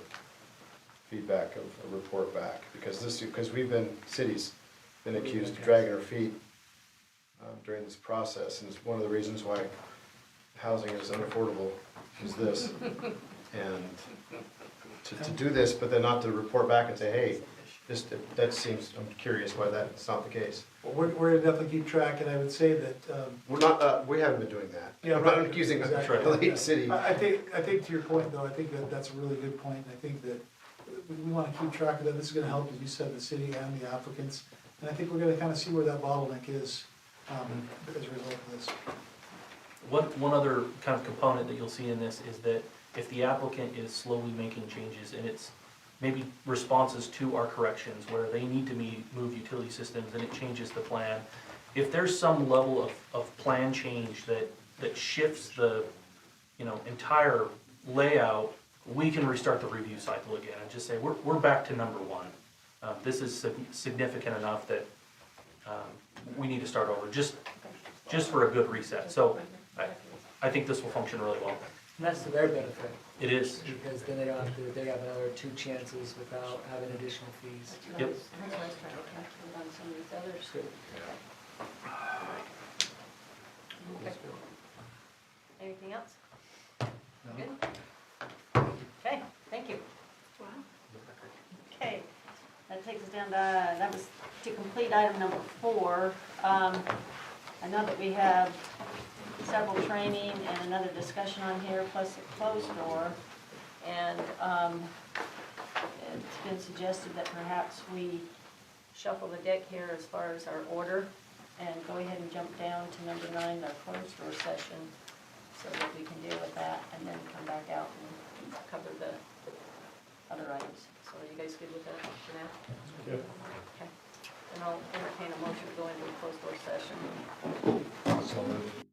[SPEAKER 11] feedback of a report back, because we've been, cities, been accused of dragging our feet during this process, and it's one of the reasons why housing is unaffordable, is this. And to do this, but then not to report back and say, hey, that seems, I'm curious why that's not the case.
[SPEAKER 9] Well, we're gonna definitely keep track, and I would say that,
[SPEAKER 11] We're not, we haven't been doing that.
[SPEAKER 9] Yeah,
[SPEAKER 11] I'm not
[SPEAKER 9] right.
[SPEAKER 11] accusing
[SPEAKER 9] Exactly.
[SPEAKER 11] the Layton city.
[SPEAKER 9] I think to your point though, I think that's a really good point, and I think that we wanna keep track of that, this is gonna help, as you said, the city and the applicants, and I think we're gonna kinda see where that bottleneck is, as a result of this.
[SPEAKER 10] One other kind of component that you'll see in this is that if the applicant is slowly making changes and it's maybe responses to our corrections where they need to move utility systems and it changes the plan, if there's some level of plan change that shifts the, entire layout, we can restart the review cycle again and just say, we're back to number 1. This is significant enough that we need to start over, just for a good reset. So I think this will function really well.
[SPEAKER 7] And that's to their benefit,
[SPEAKER 10] It is.
[SPEAKER 7] because then they have another 2 chances without having additional fees.
[SPEAKER 10] Yep.
[SPEAKER 3] That's what I was trying to calculate on some of these others.
[SPEAKER 7] Good.
[SPEAKER 3] Okay. Anything else? Good? Okay, thank you. Okay, that takes us down to, that was to complete item number 4. I know that we have several training and another discussion on here, plus a closed door. And it's been suggested that perhaps we shuffle the deck here as far as our order and go ahead and jump down to number 9, our closed door session, so that we can deal with that and then come back out and cover the other items. So are you guys good with that for now?
[SPEAKER 2] Good.
[SPEAKER 3] Okay. And I'll entertain a motion to go into a closed door session.
[SPEAKER 6] So moved.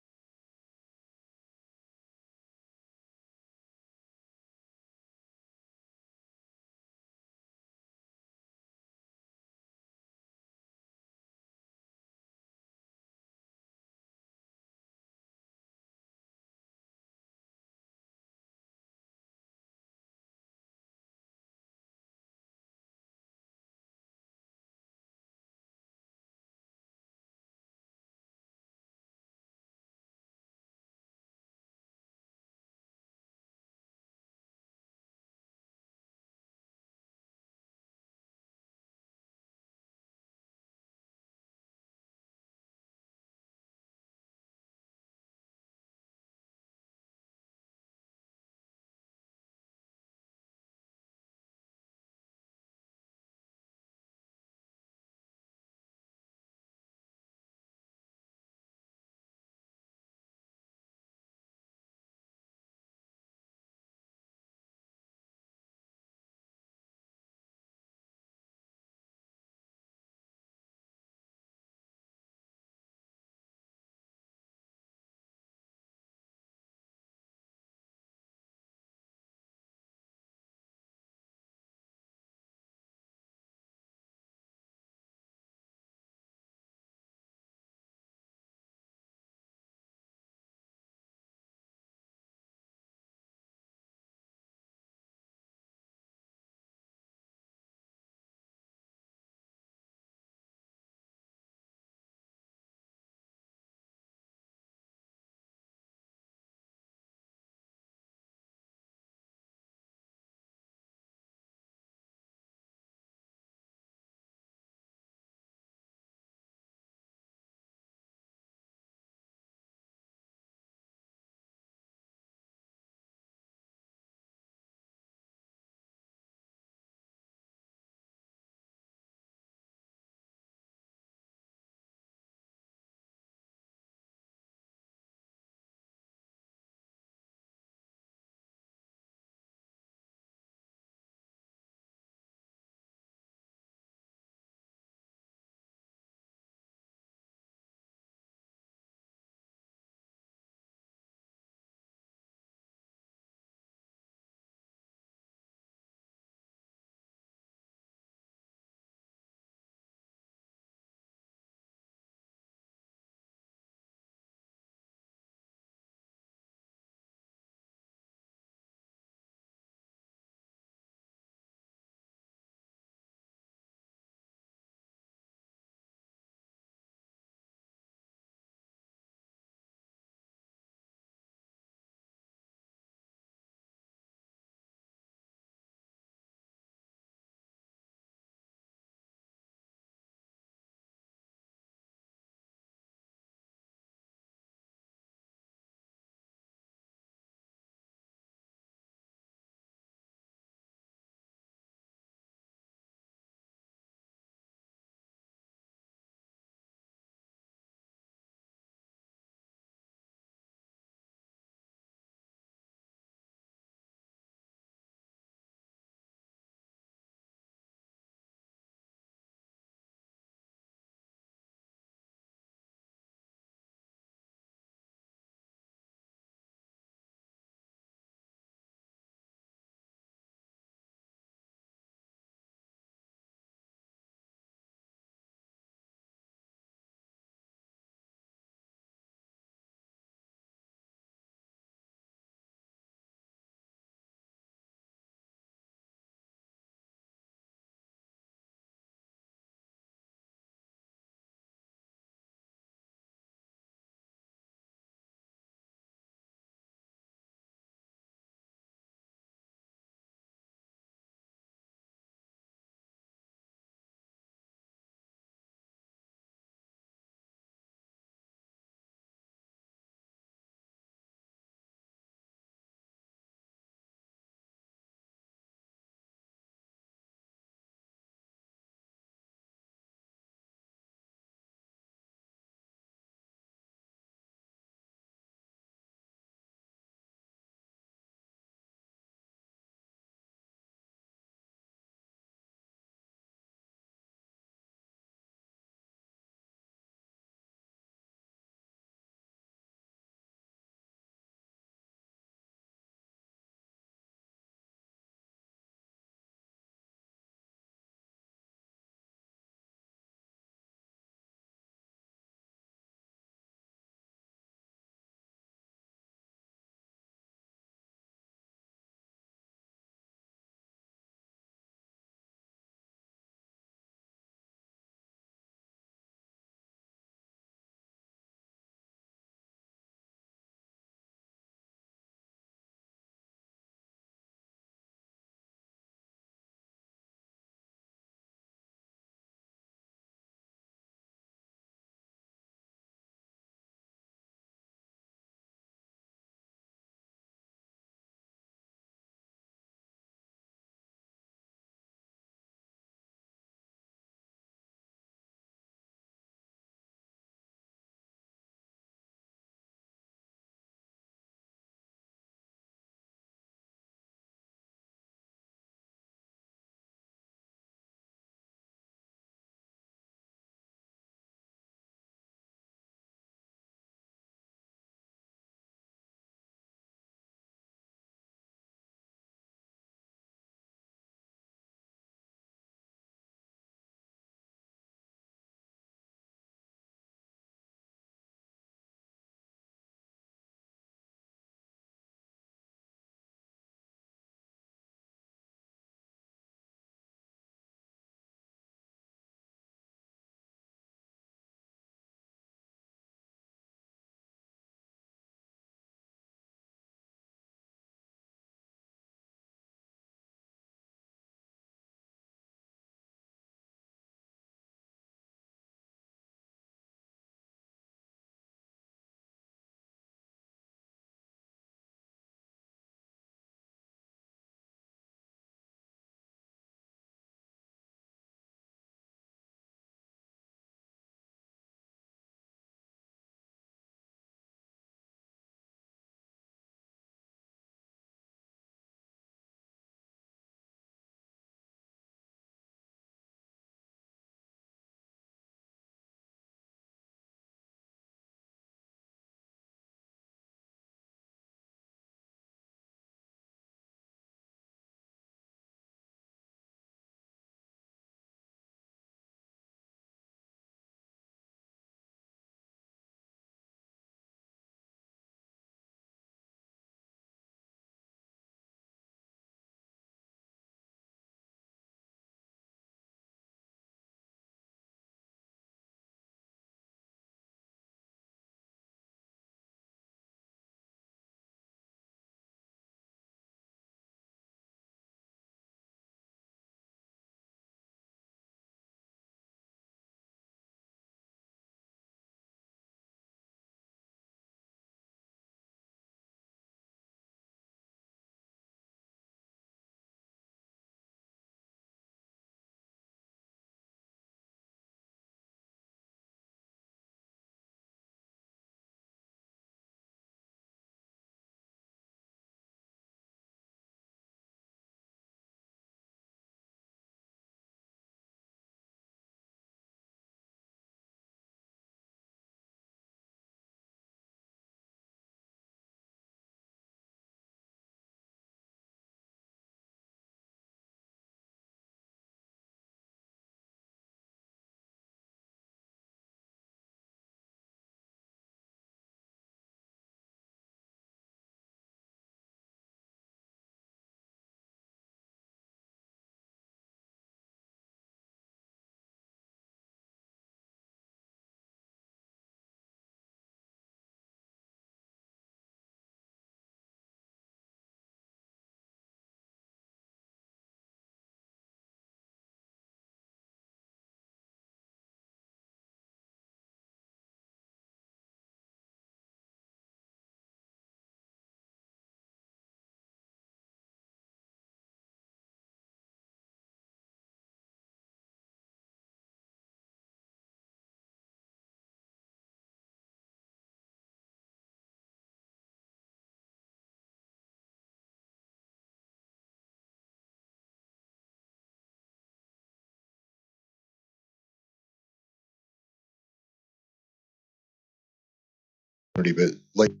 [SPEAKER 5] but Layton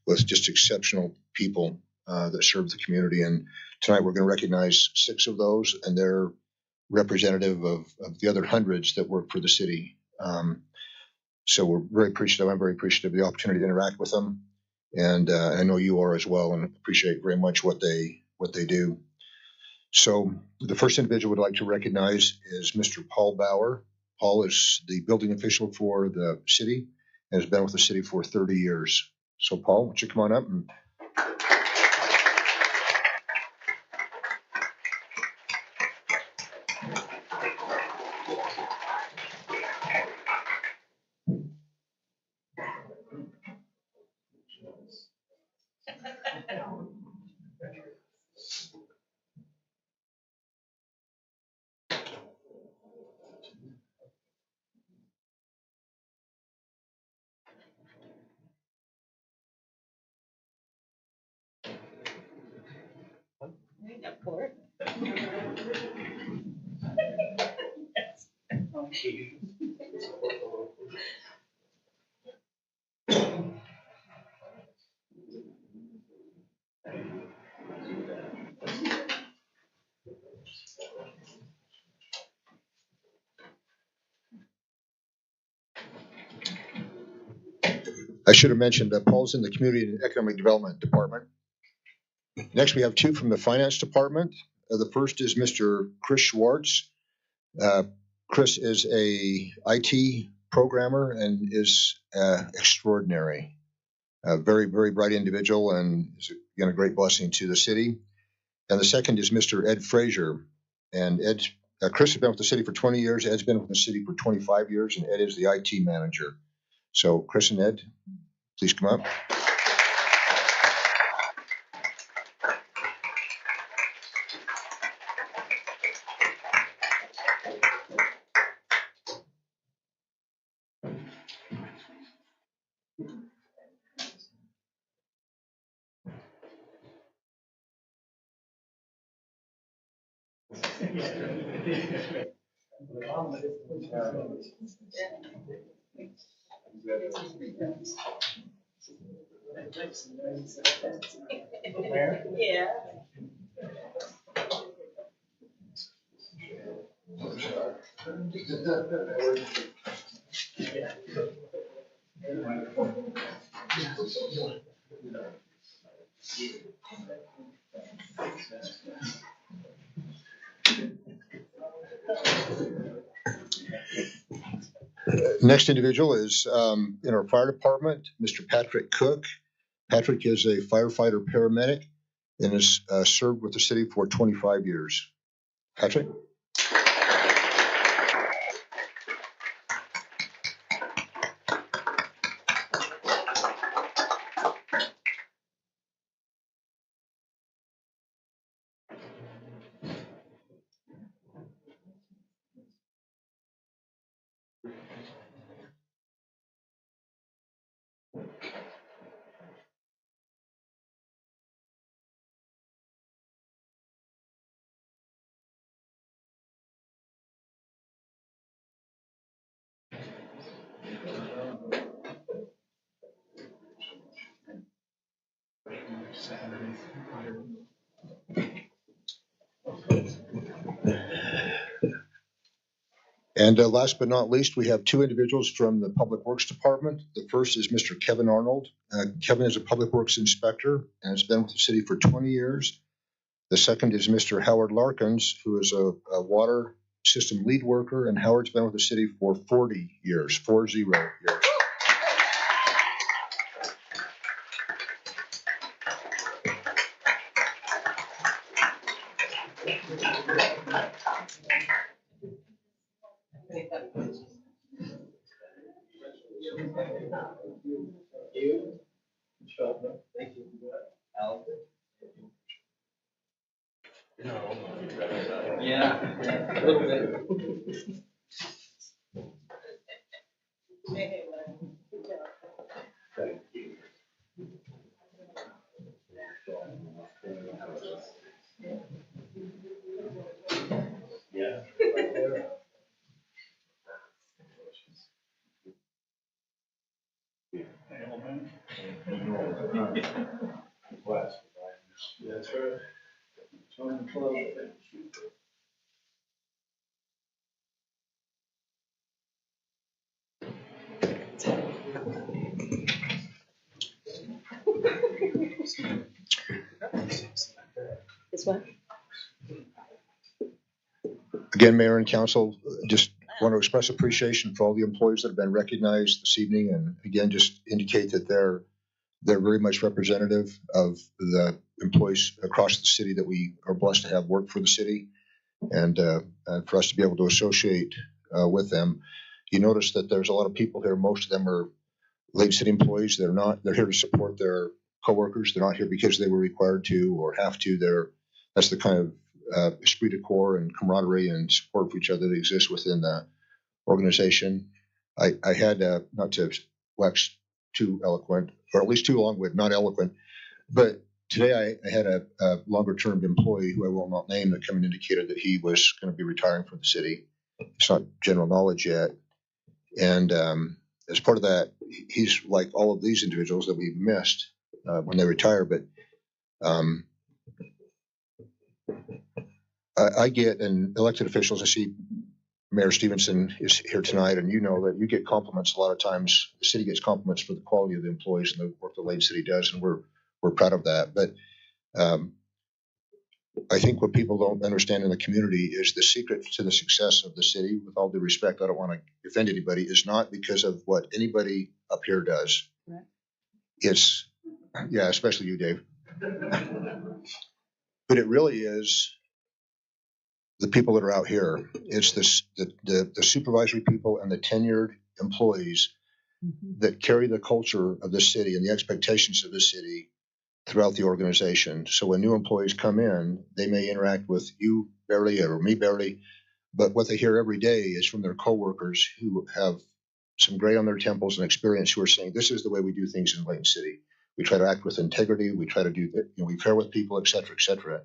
[SPEAKER 5] with just exceptional people that serve the community. And tonight we're going to recognize 6 of those, and they're representative of the other hundreds that work for the city. So we're very appreciative. I'm very appreciative of the opportunity to interact with them, and I know you are as well, and appreciate very much what they do. So the first individual we'd like to recognize is Mr. Paul Bauer. Paul is the building official for the city and has been with the city for 30 years. So Paul, why don't you come on up and I should have mentioned that Paul's in the Community and Economic Development Department. Next, we have 2 from the Finance Department. The first is Mr. Chris Schwartz. Chris is a IT programmer and is extraordinary. A very, very bright individual, and is again a great blessing to the city. And the second is Mr. Ed Frazier. And Chris has been with the city for 20 years. Ed's been with the city for 25 years, and Ed is the IT manager. So Chris and Ed, please come up. Next individual is in our fire department, Mr. Patrick Cook. Patrick is a firefighter paramedic and has served with the city for 25 years. Patrick? And last but not least, we have 2 individuals from the Public Works Department. The first is Mr. Kevin Arnold. Kevin is a Public Works Inspector and has been with the city for 20 years. The second is Mr. Howard Larkins, who is a water system lead worker, and Howard's been with the city for 40 years, 40 years.
[SPEAKER 7] Yeah, a little bit.
[SPEAKER 2] That's right. Join the club.
[SPEAKER 3] This one?
[SPEAKER 5] Again, Mayor and Council, just want to express appreciation for all the employees that have been recognized this evening, and again, just indicate that they're very much representative of the employees across the city that we are blessed to have work for the city, and for us to be able to associate with them. You notice that there's a lot of people here. Most of them are Layton City employees. They're here to support their coworkers. They're not here because they were required to or have to. That's the kind of esprit de corps and camaraderie and support for each other that exists within the organization. I had, not to wax too eloquent, or at least too long-winded, not eloquent, but today I had a longer-term employee who I will not name that came and indicated that he was going to be retiring from the city. It's not general knowledge yet. And as part of that, he's like all of these individuals that we've missed when they retire. But I get, and elected officials, I see Mayor Stevenson is here tonight, and you know that you get compliments a lot of times. The city gets compliments for the quality of the employees and the work the Layton City does, and we're proud of that. But I think what people don't understand in the community is the secret to the success of the city, with all due respect, I don't want to offend anybody, is not because of what anybody up here does.
[SPEAKER 3] Right.
[SPEAKER 5] It's, yeah, especially you, Dave. But it really is the people that are out here. It's the supervisory people and the tenured employees that carry the culture of the city and the expectations of the city throughout the organization. So when new employees come in, they may interact with you barely or me barely, but what they hear every day is from their coworkers who have some gray on their temples and experience, who are saying, this is the way we do things in Layton City. We try to act with integrity. We try to do, we care with people, et cetera, et cetera.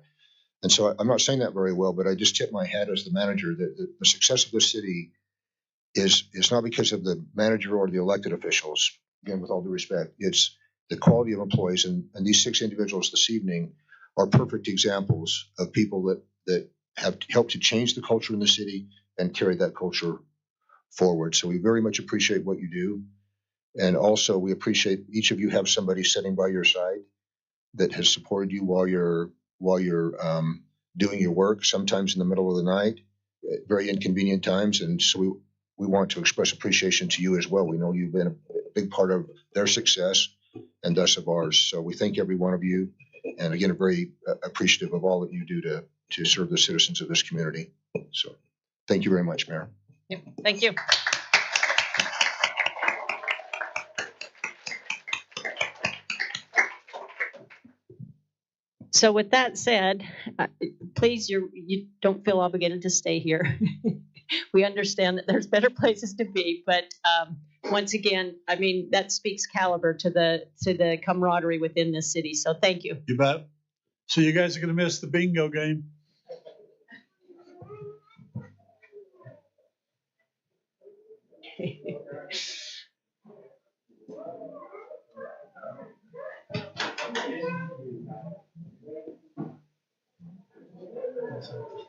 [SPEAKER 5] And so I'm not saying that very well, but I just tip my hat as the manager that the success of the city is not because of the manager or the elected officials. Again, with all due respect, it's the quality of employees, and these 6 individuals this evening are perfect examples of people that have helped to change the culture in the city and carry that culture forward. So we very much appreciate what you do. And also we appreciate each of you have somebody sitting by your side that has supported you while you're doing your work, sometimes in the middle of the night, at very inconvenient times. And so we want to express appreciation to you as well. We know you've been a big part of their success and thus of ours. So we thank every one of you. And again, I'm very appreciative of all that you do to serve the citizens of this community. So thank you very much, Mayor.
[SPEAKER 3] Yep. Thank you. So with that said, please, you don't feel obligated to stay here. We understand that there's better places to be, but once again, I mean, that speaks caliber to the camaraderie within this city. So thank you.
[SPEAKER 2] You bet. So you guys are going to miss the bingo game.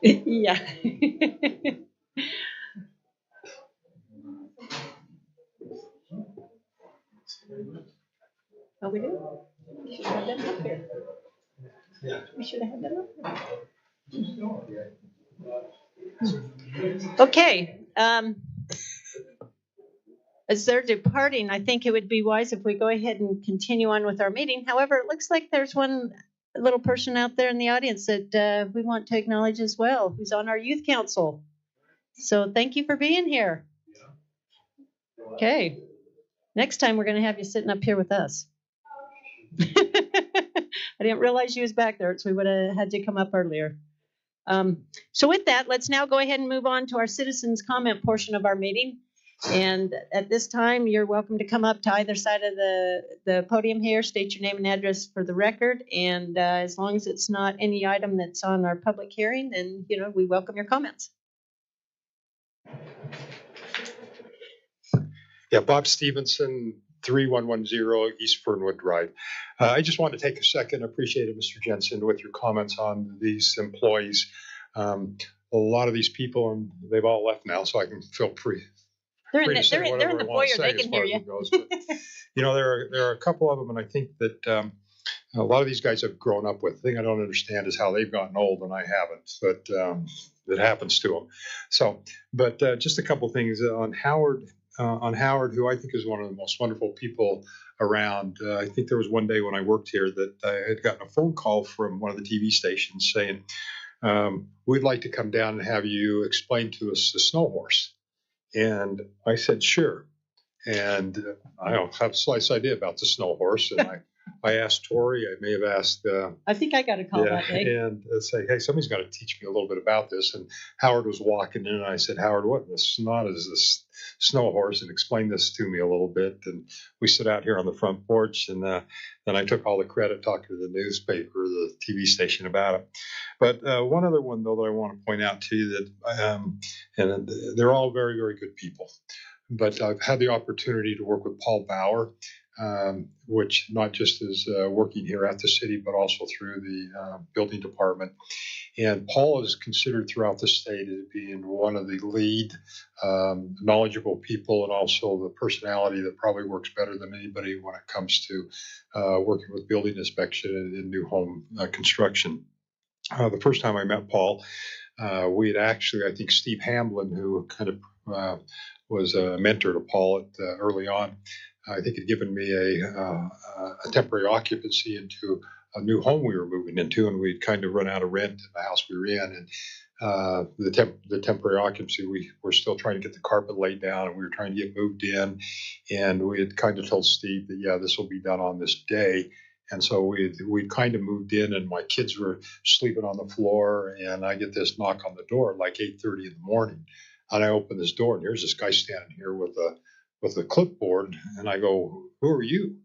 [SPEAKER 3] Yeah. Oh, we do? We should have them up here. We should have had them up here. Okay. As they're departing, I think it would be wise if we go ahead and continue on with our meeting. However, it looks like there's one little person out there in the audience that we want to acknowledge as well, who's on our youth council. So thank you for being here. Okay. Next time we're going to have you sitting up here with us. I didn't realize you was back there, so we would have had you come up earlier. So with that, let's now go ahead and move on to our citizens comment portion of our meeting. And at this time, you're welcome to come up to either side of the podium here, state your name and address for the record. And as long as it's not any item that's on our public hearing, then, we welcome your comments.
[SPEAKER 12] Yeah, Bob Stevenson, 3110 East Fernwood Drive. I just wanted to take a second, appreciate it, Mr. Jensen, with your comments on these employees. A lot of these people, and they've all left now, so I can feel free.
[SPEAKER 3] They're in
[SPEAKER 12] free
[SPEAKER 3] the,
[SPEAKER 12] to say
[SPEAKER 3] they're in,
[SPEAKER 12] whatever
[SPEAKER 3] they're in the
[SPEAKER 12] I wanna
[SPEAKER 3] foyer, they
[SPEAKER 12] say as
[SPEAKER 3] can
[SPEAKER 12] far
[SPEAKER 3] hear
[SPEAKER 12] as
[SPEAKER 3] you.
[SPEAKER 12] it goes, but, you know, there are a couple of them, and I think that a lot of these guys I've grown up with. The thing I don't understand is how they've gotten old and I haven't, but it happens to them. So, but just a couple things on Howard, who I think is one of the most wonderful people around. I think there was one day when I worked here that I had gotten a phone call from one of the TV stations saying, we'd like to come down and have you explain to us the snow horse. And I said, sure. And I don't have the slightest idea about the snow horse. And I asked Tori, I may have asked.
[SPEAKER 3] I think I got a call that day.
[SPEAKER 12] And say, hey, somebody's got to teach me a little bit about this. And Howard was walking in, and I said, Howard, what in the snot is this snow horse? And explain this to me a little bit. And we sit out here on the front porch, and then I took all the credit talking to the newspaper, the TV station about it. But one other one, though, that I want to point out to you that, and they're all very, very good people. But I've had the opportunity to work with Paul Bauer, which not just is working here at the city, but also through the building department. And Paul is considered throughout the state as being one of the lead knowledgeable people, and also the personality that probably works better than anybody when it comes to working with building inspection and new home construction. The first time I met Paul, we had actually, I think Steve Hamblin, who kind of was a mentor to Paul early on, I think had given me a temporary occupancy into a new home we were moving into, and we'd kind of run out of rent in the house we were in. And the temporary occupancy, we were still trying to get the carpet laid down, and we were trying to get moved in. And we had kind of told Steve that, yeah, this will be done on this day. And so we'd kind of moved in, and my kids were sleeping on the floor, and I get this knock on the door at like 8:30 in the morning. And I open this door, and here's this guy standing here with a clipboard, and I go, "Who are you?"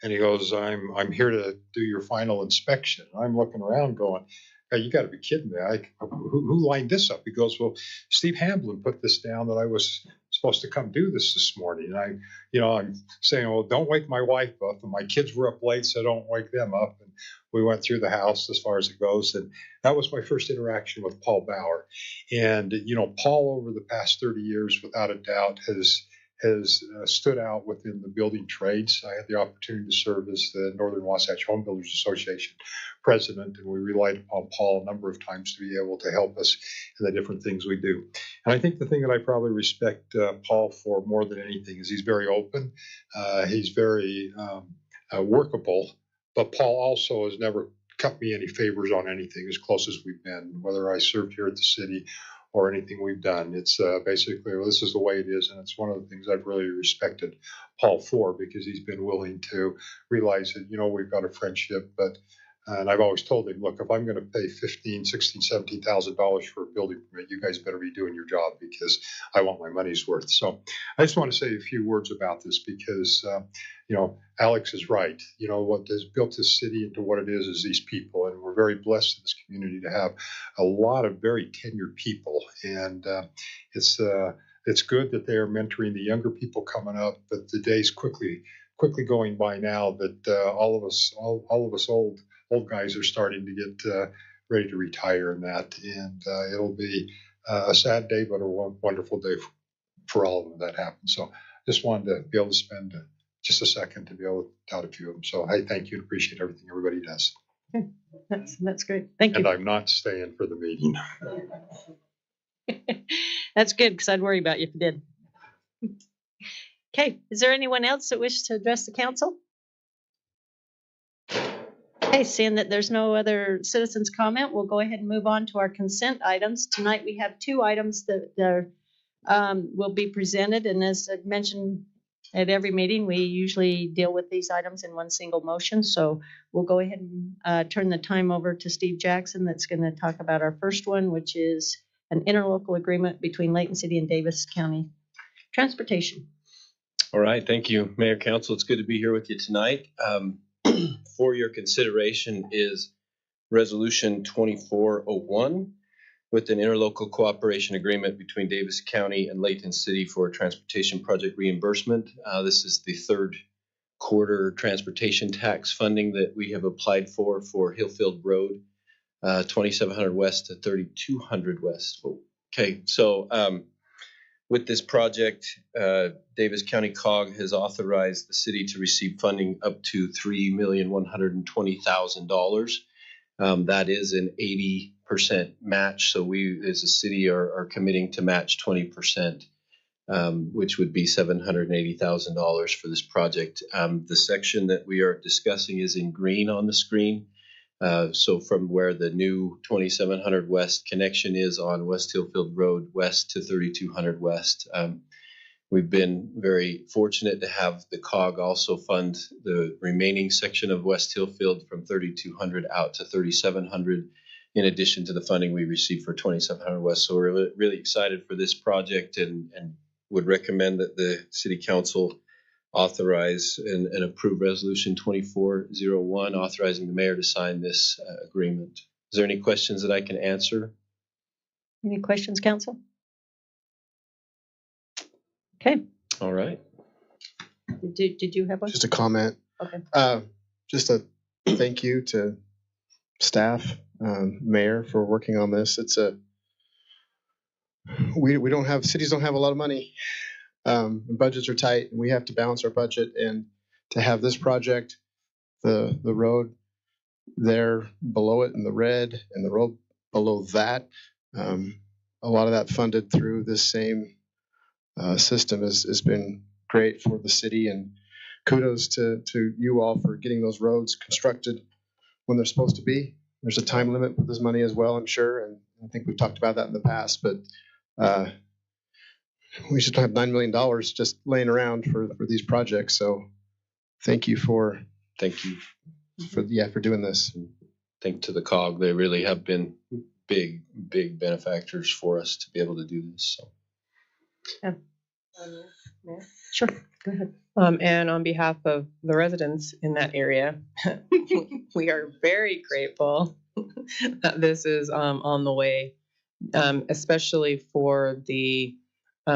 [SPEAKER 12] And he goes, I'm here to do your final inspection. And I'm looking around going, hey, you got to be kidding me. Who lined this up? He goes, well, Steve Hamblin put this down that I was supposed to come do this morning. And I'm saying, well, don't wake my wife up. And my kids were up late, so don't wake them up. And we went through the house as far as it goes. And that was my first interaction with Paul Bauer. And, Paul over the past 30 years, without a doubt, has stood out within the building trades. I had the opportunity to serve as the Northern Wasatch Home Builders Association president, and we relied upon Paul a number of times to be able to help us in the different things we do. And I think the thing that I probably respect Paul for more than anything is he's very open. He's very workable, but Paul also has never cut me any favors on anything as close as we've been, whether I served here at the city or anything we've done. It's basically, well, this is the way it is. And it's one of the things I've really respected Paul for, because he's been willing to realize that, we've got a friendship, and I've always told him, look, if I'm going to pay $15,000, $16,000, $17,000 for a building permit, you guys better be doing your job, because I want my money's worth. So I just want to say a few words about this, because, Alex is right. What has built this city into what it is these people. And we're very blessed in this community to have a lot of very tenured people. And it's good that they're mentoring the younger people coming up, but the day's quickly going by now that all of us old guys are starting to get ready to retire and that. And it'll be a sad day, but a wonderful day for all of them that happens. So just wanted to be able to spend just a second to be able to tout a few of them. So hey, thank you and appreciate everything everybody does.
[SPEAKER 3] That's great. Thank you.
[SPEAKER 12] And I'm not staying for the meeting.
[SPEAKER 3] That's good, because I'd worry about you if you did. Okay, is there anyone else that wishes to address the council? Okay, seeing that there's no other citizens' comment, we'll go ahead and move on to our consent items. Tonight we have 2 items that will be presented, and as I mentioned at every meeting, we usually deal with these items in one single motion. So we'll go ahead and turn the time over to Steve Jackson, that's going to talk about our first one, which is an interlocal agreement between Layton City and Davis County Transportation.
[SPEAKER 8] All right, thank you, Mayor, Council. It's good to be here with you tonight. For your consideration is Resolution 2401 with an interlocal cooperation agreement between Davis County and Layton City for transportation project reimbursement. This is the third quarter transportation tax funding that we have applied for Hillfield Road, 2700 West to 3200 West. Okay, so with this project, Davis County COG has authorized the city to receive funding up to $3,120,000. That is an 80% match, so we as a city are committing to match 20%. Which would be $780,000 for this project. The section that we are discussing is in green on the screen. So from where the new 2700 West connection is on West Hillfield Road west to 3200 West. We've been very fortunate to have the COG also fund the remaining section of West Hillfield from 3200 out to 3700, in addition to the funding we received for 2700 West. So we're really excited for this project and would recommend that the City Council authorize and approve Resolution 2401, authorizing the mayor to sign this agreement. Is there any questions that I can answer?
[SPEAKER 3] Any questions, council? Okay.
[SPEAKER 8] All right.
[SPEAKER 3] Did you have one?
[SPEAKER 11] Just a comment.
[SPEAKER 3] Okay.
[SPEAKER 11] Just a thank you to staff, mayor for working on this. It's we don't have, cities don't have a lot of money. Budgets are tight and we have to balance our budget, and to have this project, the road there below it in the red and the road below that, a lot of that funded through this same system has been great for the city, and kudos to you all for getting those roads constructed when they're supposed to be. There's a time limit with this money as well, I'm sure, and I think we've talked about that in the past, but we should have $9 million just laying around for these projects. So thank you for doing this.
[SPEAKER 8] Thank to the COG. They really have been big benefactors for us to be able to do this. So.
[SPEAKER 3] Yeah. Sure, go ahead.
[SPEAKER 1] And on behalf of the residents in that area, we are very grateful that this is on the way, especially for the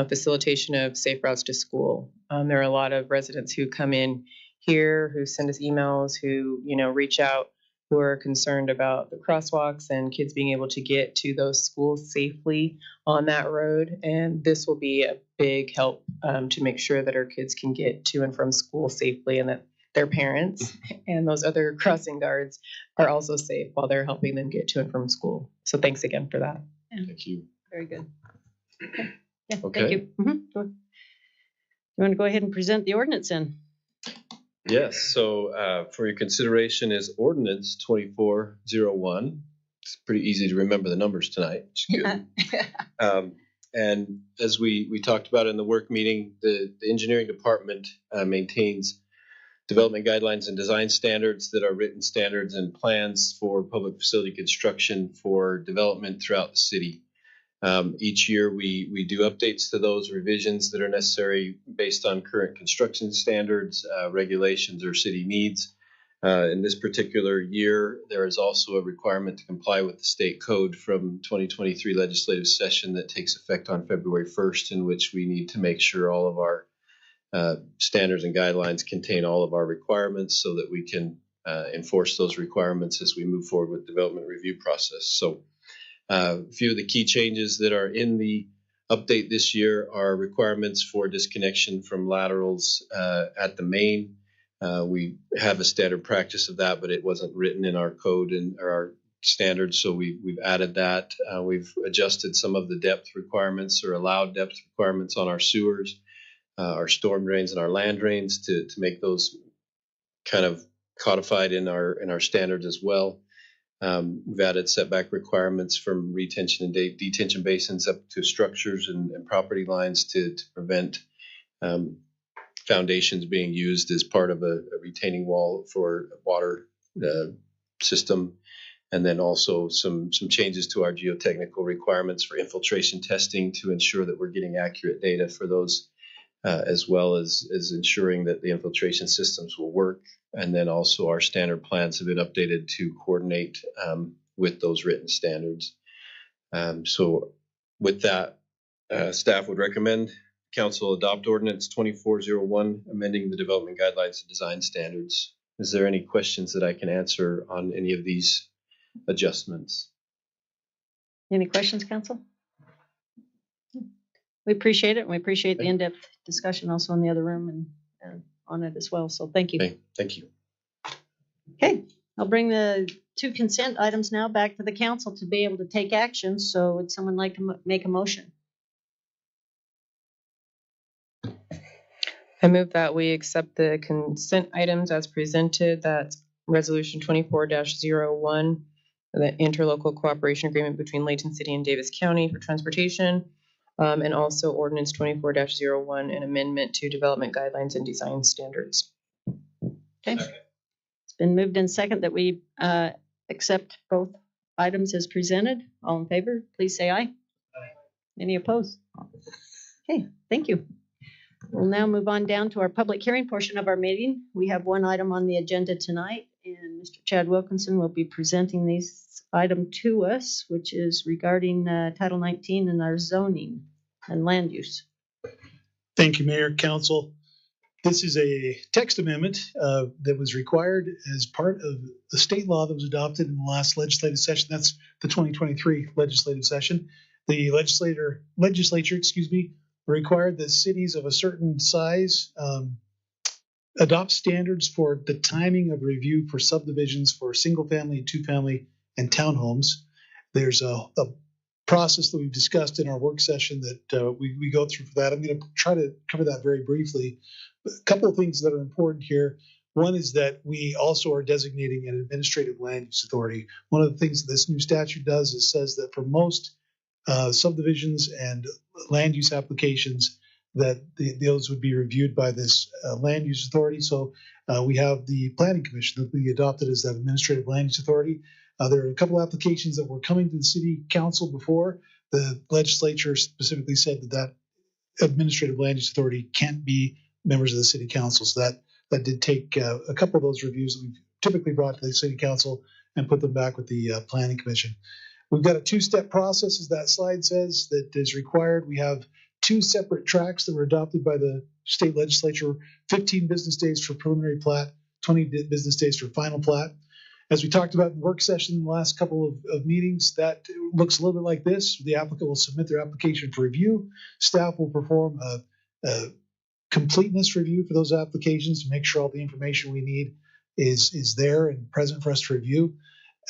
[SPEAKER 1] facilitation of safe routes to school. There are a lot of residents who come in here, who send us emails, who reach out, who are concerned about the crosswalks and kids being able to get to those schools safely on that road. And this will be a big help to make sure that our kids can get to and from school safely, and that their parents and those other crossing guards are also safe while they're helping them get to and from school. So thanks again for that.
[SPEAKER 8] Thank you.
[SPEAKER 3] Very good. Okay. Yeah,
[SPEAKER 8] Okay.
[SPEAKER 3] thank you. You want to go ahead and present the ordinance then?
[SPEAKER 8] Yes, so for your consideration is Ordinance 2401. It's pretty easy to remember the numbers tonight. It's good. And as we talked about in the work meeting, the engineering department maintains development guidelines and design standards that are written standards and plans for public facility construction for development throughout the city. Each year we do updates to those revisions that are necessary based on current construction standards, regulations, or city needs. In this particular year, there is also a requirement to comply with the state code from 2023 legislative session that takes effect on February 1st, in which we need to make sure all of our standards and guidelines contain all of our requirements so that we can enforce those requirements as we move forward with development review process. So a few of the key changes that are in the update this year are requirements for disconnection from laterals at the main. We have a standard practice of that, but it wasn't written in our code and our standards, so we've added that. We've adjusted some of the depth requirements or allowed depth requirements on our sewers, our storm drains, and our land drains to make those kind of codified in our standards as well. We've added setback requirements from retention and detention basins up to structures and property lines to prevent foundations being used as part of a retaining wall for a water system. And then also some changes to our geotechnical requirements for infiltration testing to ensure that we're getting accurate data for those, as well as ensuring that the infiltration systems will work. And then also our standard plans have been updated to coordinate with those written standards. So with that, staff would recommend council adopt ordinance 2401, amending the development guidelines and design standards. Is there any questions that I can answer on any of these adjustments?
[SPEAKER 3] Any questions, council? We appreciate it, and we appreciate the in-depth discussion also in the other room and on it as well, so thank you.
[SPEAKER 8] Okay, thank you.
[SPEAKER 3] Okay, I'll bring the 2 consent items now back to the council to be able to take action, so would someone like to make a motion?
[SPEAKER 1] I move that we accept the consent items as presented. That's resolution 24-01, the interlocal cooperation agreement between Layton City and Davis County for transportation, and also ordinance 24-01, an amendment to development guidelines and design standards.
[SPEAKER 3] Okay. It's been moved in second that we accept both items as presented. All in favor, please say aye. Aye. Any opposed? Okay, thank you. We'll now move on down to our public hearing portion of our meeting. We have one item on the agenda tonight, and Mr. Chad Wilkinson will be presenting this item to us, which is regarding Title 19 and our zoning and land use.
[SPEAKER 9] Thank you, Mayor, Council. This is a text amendment that was required as part of the state law that was adopted in the last legislative session. That's the 2023 legislative session. The legislature, required that cities of a certain size adopt standards for the timing of review for subdivisions for single family, 2-family, and townhomes. There's a process that we've discussed in our work session that we go through for that. I'm going to try to cover that very briefly. A couple of things that are important here. One is that we also are designating an administrative land use authority. One of the things that this new statute does is says that for most subdivisions and land use applications, that those would be reviewed by this land use authority. So we have the planning commission that we adopted as that administrative land use authority. There are a couple applications that were coming to the city council before. The legislature specifically said that administrative land use authority can't be members of the city council. So that did take a couple of those reviews that we've typically brought to the city council and put them back with the planning commission. We've got a 2-step process, as that slide says, that is required. We have 2 separate tracks that were adopted by the state legislature, 15 business days for preliminary plat, 20 business days for final plat. As we talked about in the work session in the last couple of meetings, that looks a little bit like this. The applicant will submit their application for review. Staff will perform a completeness review for those applications to make sure all the information we need is there and present for us to review.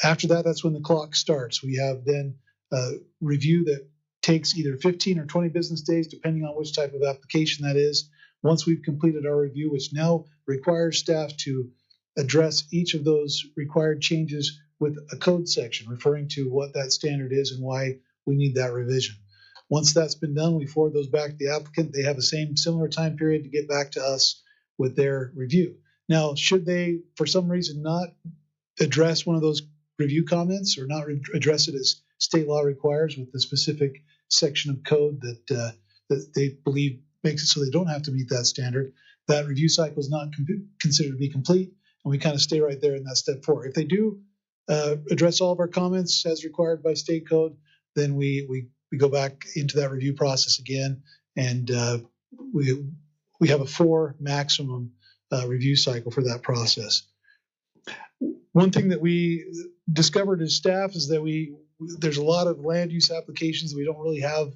[SPEAKER 9] After that, that's when the clock starts. We have then a review that takes either 15 or 20 business days, depending on which type of application that is. Once we've completed our review, which now requires staff to address each of those required changes with a code section referring to what that standard is and why we need that revision. Once that's been done, we forward those back to the applicant. They have the same similar time period to get back to us with their review. Now, should they, for some reason, not address one of those review comments or not address it as state law requires with the specific section of code that they believe makes it so they don't have to meet that standard, that review cycle is not considered to be complete, and we kind of stay right there in that step 4. If they do address all of our comments as required by state code, then we go back into that review process again, and we have a 4 maximum review cycle for that process. One thing that we discovered as staff is that there's a lot of land use applications that we don't really have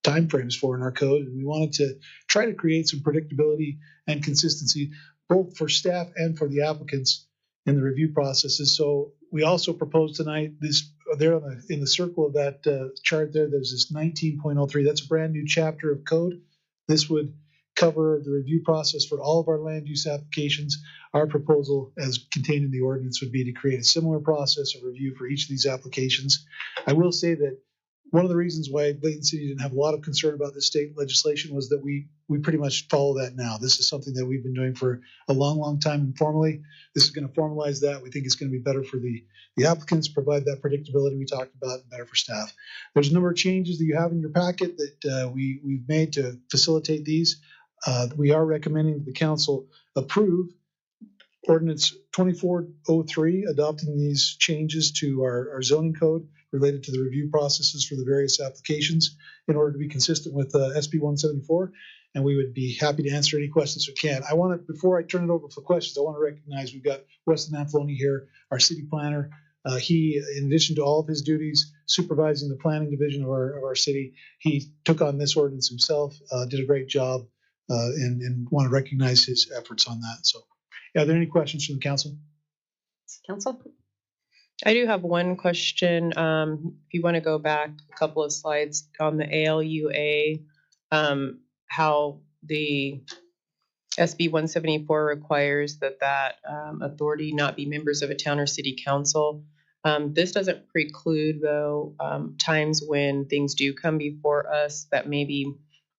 [SPEAKER 9] timeframes for in our code, and we wanted to try to create some predictability and consistency both for staff and for the applicants in the review processes. So we also proposed tonight this there in the circle of that chart there. There's this 19.03. That's a brand new chapter of code. This would cover the review process for all of our land use applications. Our proposal, as contained in the ordinance, would be to create a similar process of review for each of these applications. I will say that one of the reasons why Layton City didn't have a lot of concern about this state legislation was that we pretty much follow that now. This is something that we've been doing for a long, long time informally. This is going to formalize that. We think it's going to be better for the applicants, provide that predictability we talked about, and better for staff. There's a number of changes that you have in your packet that we've made to facilitate these. We are recommending that the council approve Ordinance 2403, adopting these changes to our zoning code. related to the review processes for the various applications in order to be consistent with SB 174. And we would be happy to answer any questions we can. Before I turn it over for questions, I want to recognize we've got Weston Anfloni here, our city planner. He, in addition to all of his duties supervising the planning division of our city, he took on this ordinance himself, did a great job, and want to recognize his efforts on that. So, are there any questions from the council?
[SPEAKER 3] Council?
[SPEAKER 1] I do have one question. If you want to go back a couple of slides on the ALUA, how the SB 174 requires that authority not be members of a town or city council. This doesn't preclude, though, times when things do come before us that maybe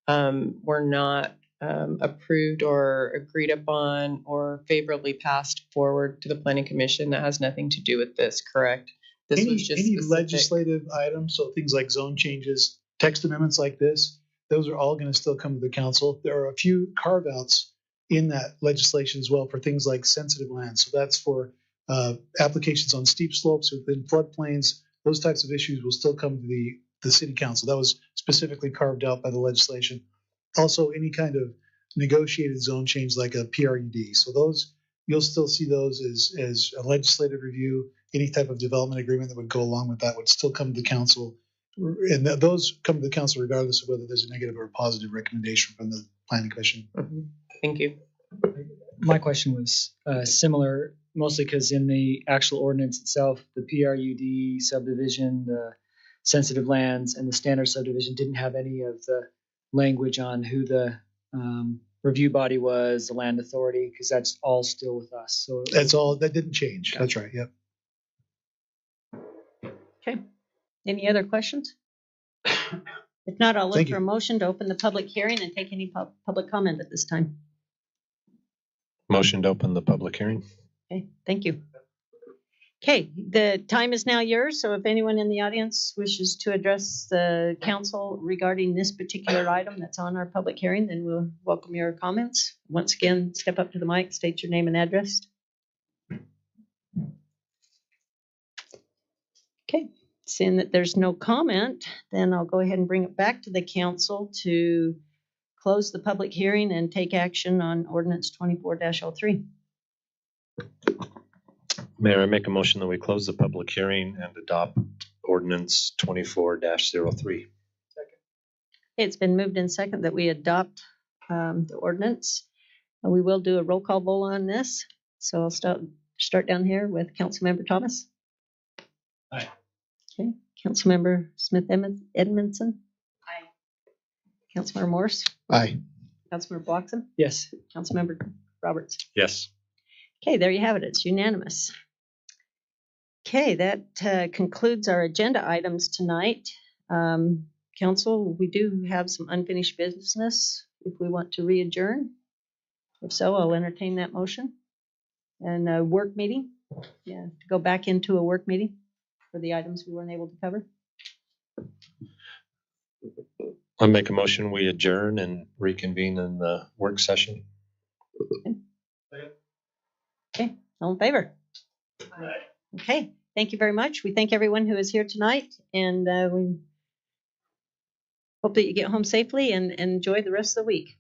[SPEAKER 1] were not approved or agreed upon or favorably passed forward to the planning commission. That has nothing to do with this, correct? This was just
[SPEAKER 9] Any
[SPEAKER 1] specific.
[SPEAKER 9] legislative items, so things like zone changes, text amendments like this, those are all going to still come to the council. There are a few carve-outs in that legislation as well for things like sensitive lands. So that's for applications on steep slopes within floodplains. Those types of issues will still come to the city council. That was specifically carved out by the legislation. Also, any kind of negotiated zone change like a PRUD. So those, you'll still see those as a legislative review. Any type of development agreement that would go along with that would still come to the council. And those come to the council regardless of whether there's a negative or a positive recommendation from the planning commission.
[SPEAKER 1] Mhm. Thank you.
[SPEAKER 7] My question was similar, mostly because in the actual ordinance itself, the PRUD subdivision, the sensitive lands, and the standard subdivision didn't have any of the language on who the review body was, the land authority, because that's all still with us. So
[SPEAKER 9] That's all, that didn't change. That's right, yep.
[SPEAKER 3] Okay. Any other questions? If not, I'll look
[SPEAKER 9] Thank
[SPEAKER 3] for a
[SPEAKER 9] you.
[SPEAKER 3] motion to open the public hearing and take any public comment at this time.
[SPEAKER 12] Motion to open the public hearing.
[SPEAKER 3] Okay, thank you. Okay, the time is now yours, so if anyone in the audience wishes to address the council regarding this particular item that's on our public hearing, then we'll welcome your comments. Once again, step up to the mic, state your name and address. Okay, seeing that there's no comment, then I'll go ahead and bring it back to the council to close the public hearing and take action on ordinance 24-03.
[SPEAKER 12] Mayor, I make a motion that we close the public hearing and adopt ordinance 24-03.
[SPEAKER 3] It's been moved in second that we adopt the ordinance. We will do a roll call vote on this. So I'll start down here with Councilmember Thomas.
[SPEAKER 2] Aye.
[SPEAKER 3] Okay, Councilmember Smith Edmondson. Aye. Councilmember Morse.
[SPEAKER 5] Aye.
[SPEAKER 3] Councilmember Bloxham.
[SPEAKER 7] yes,
[SPEAKER 3] Councilmember Roberts.
[SPEAKER 12] Yes.
[SPEAKER 3] Okay, there you have it. It's unanimous. Okay, that concludes our agenda items tonight. Council, we do have some unfinished business if we want to re-adjourn. If so, I'll entertain that motion. And a work meeting, yeah, to go back into a work meeting for the items we weren't able to cover.
[SPEAKER 12] I make a motion, we adjourn and reconvene in the work session.
[SPEAKER 3] Okay, all in favor? Okay, thank you very much. We thank everyone who is here tonight, and we hope that you get home safely and enjoy the rest of the week.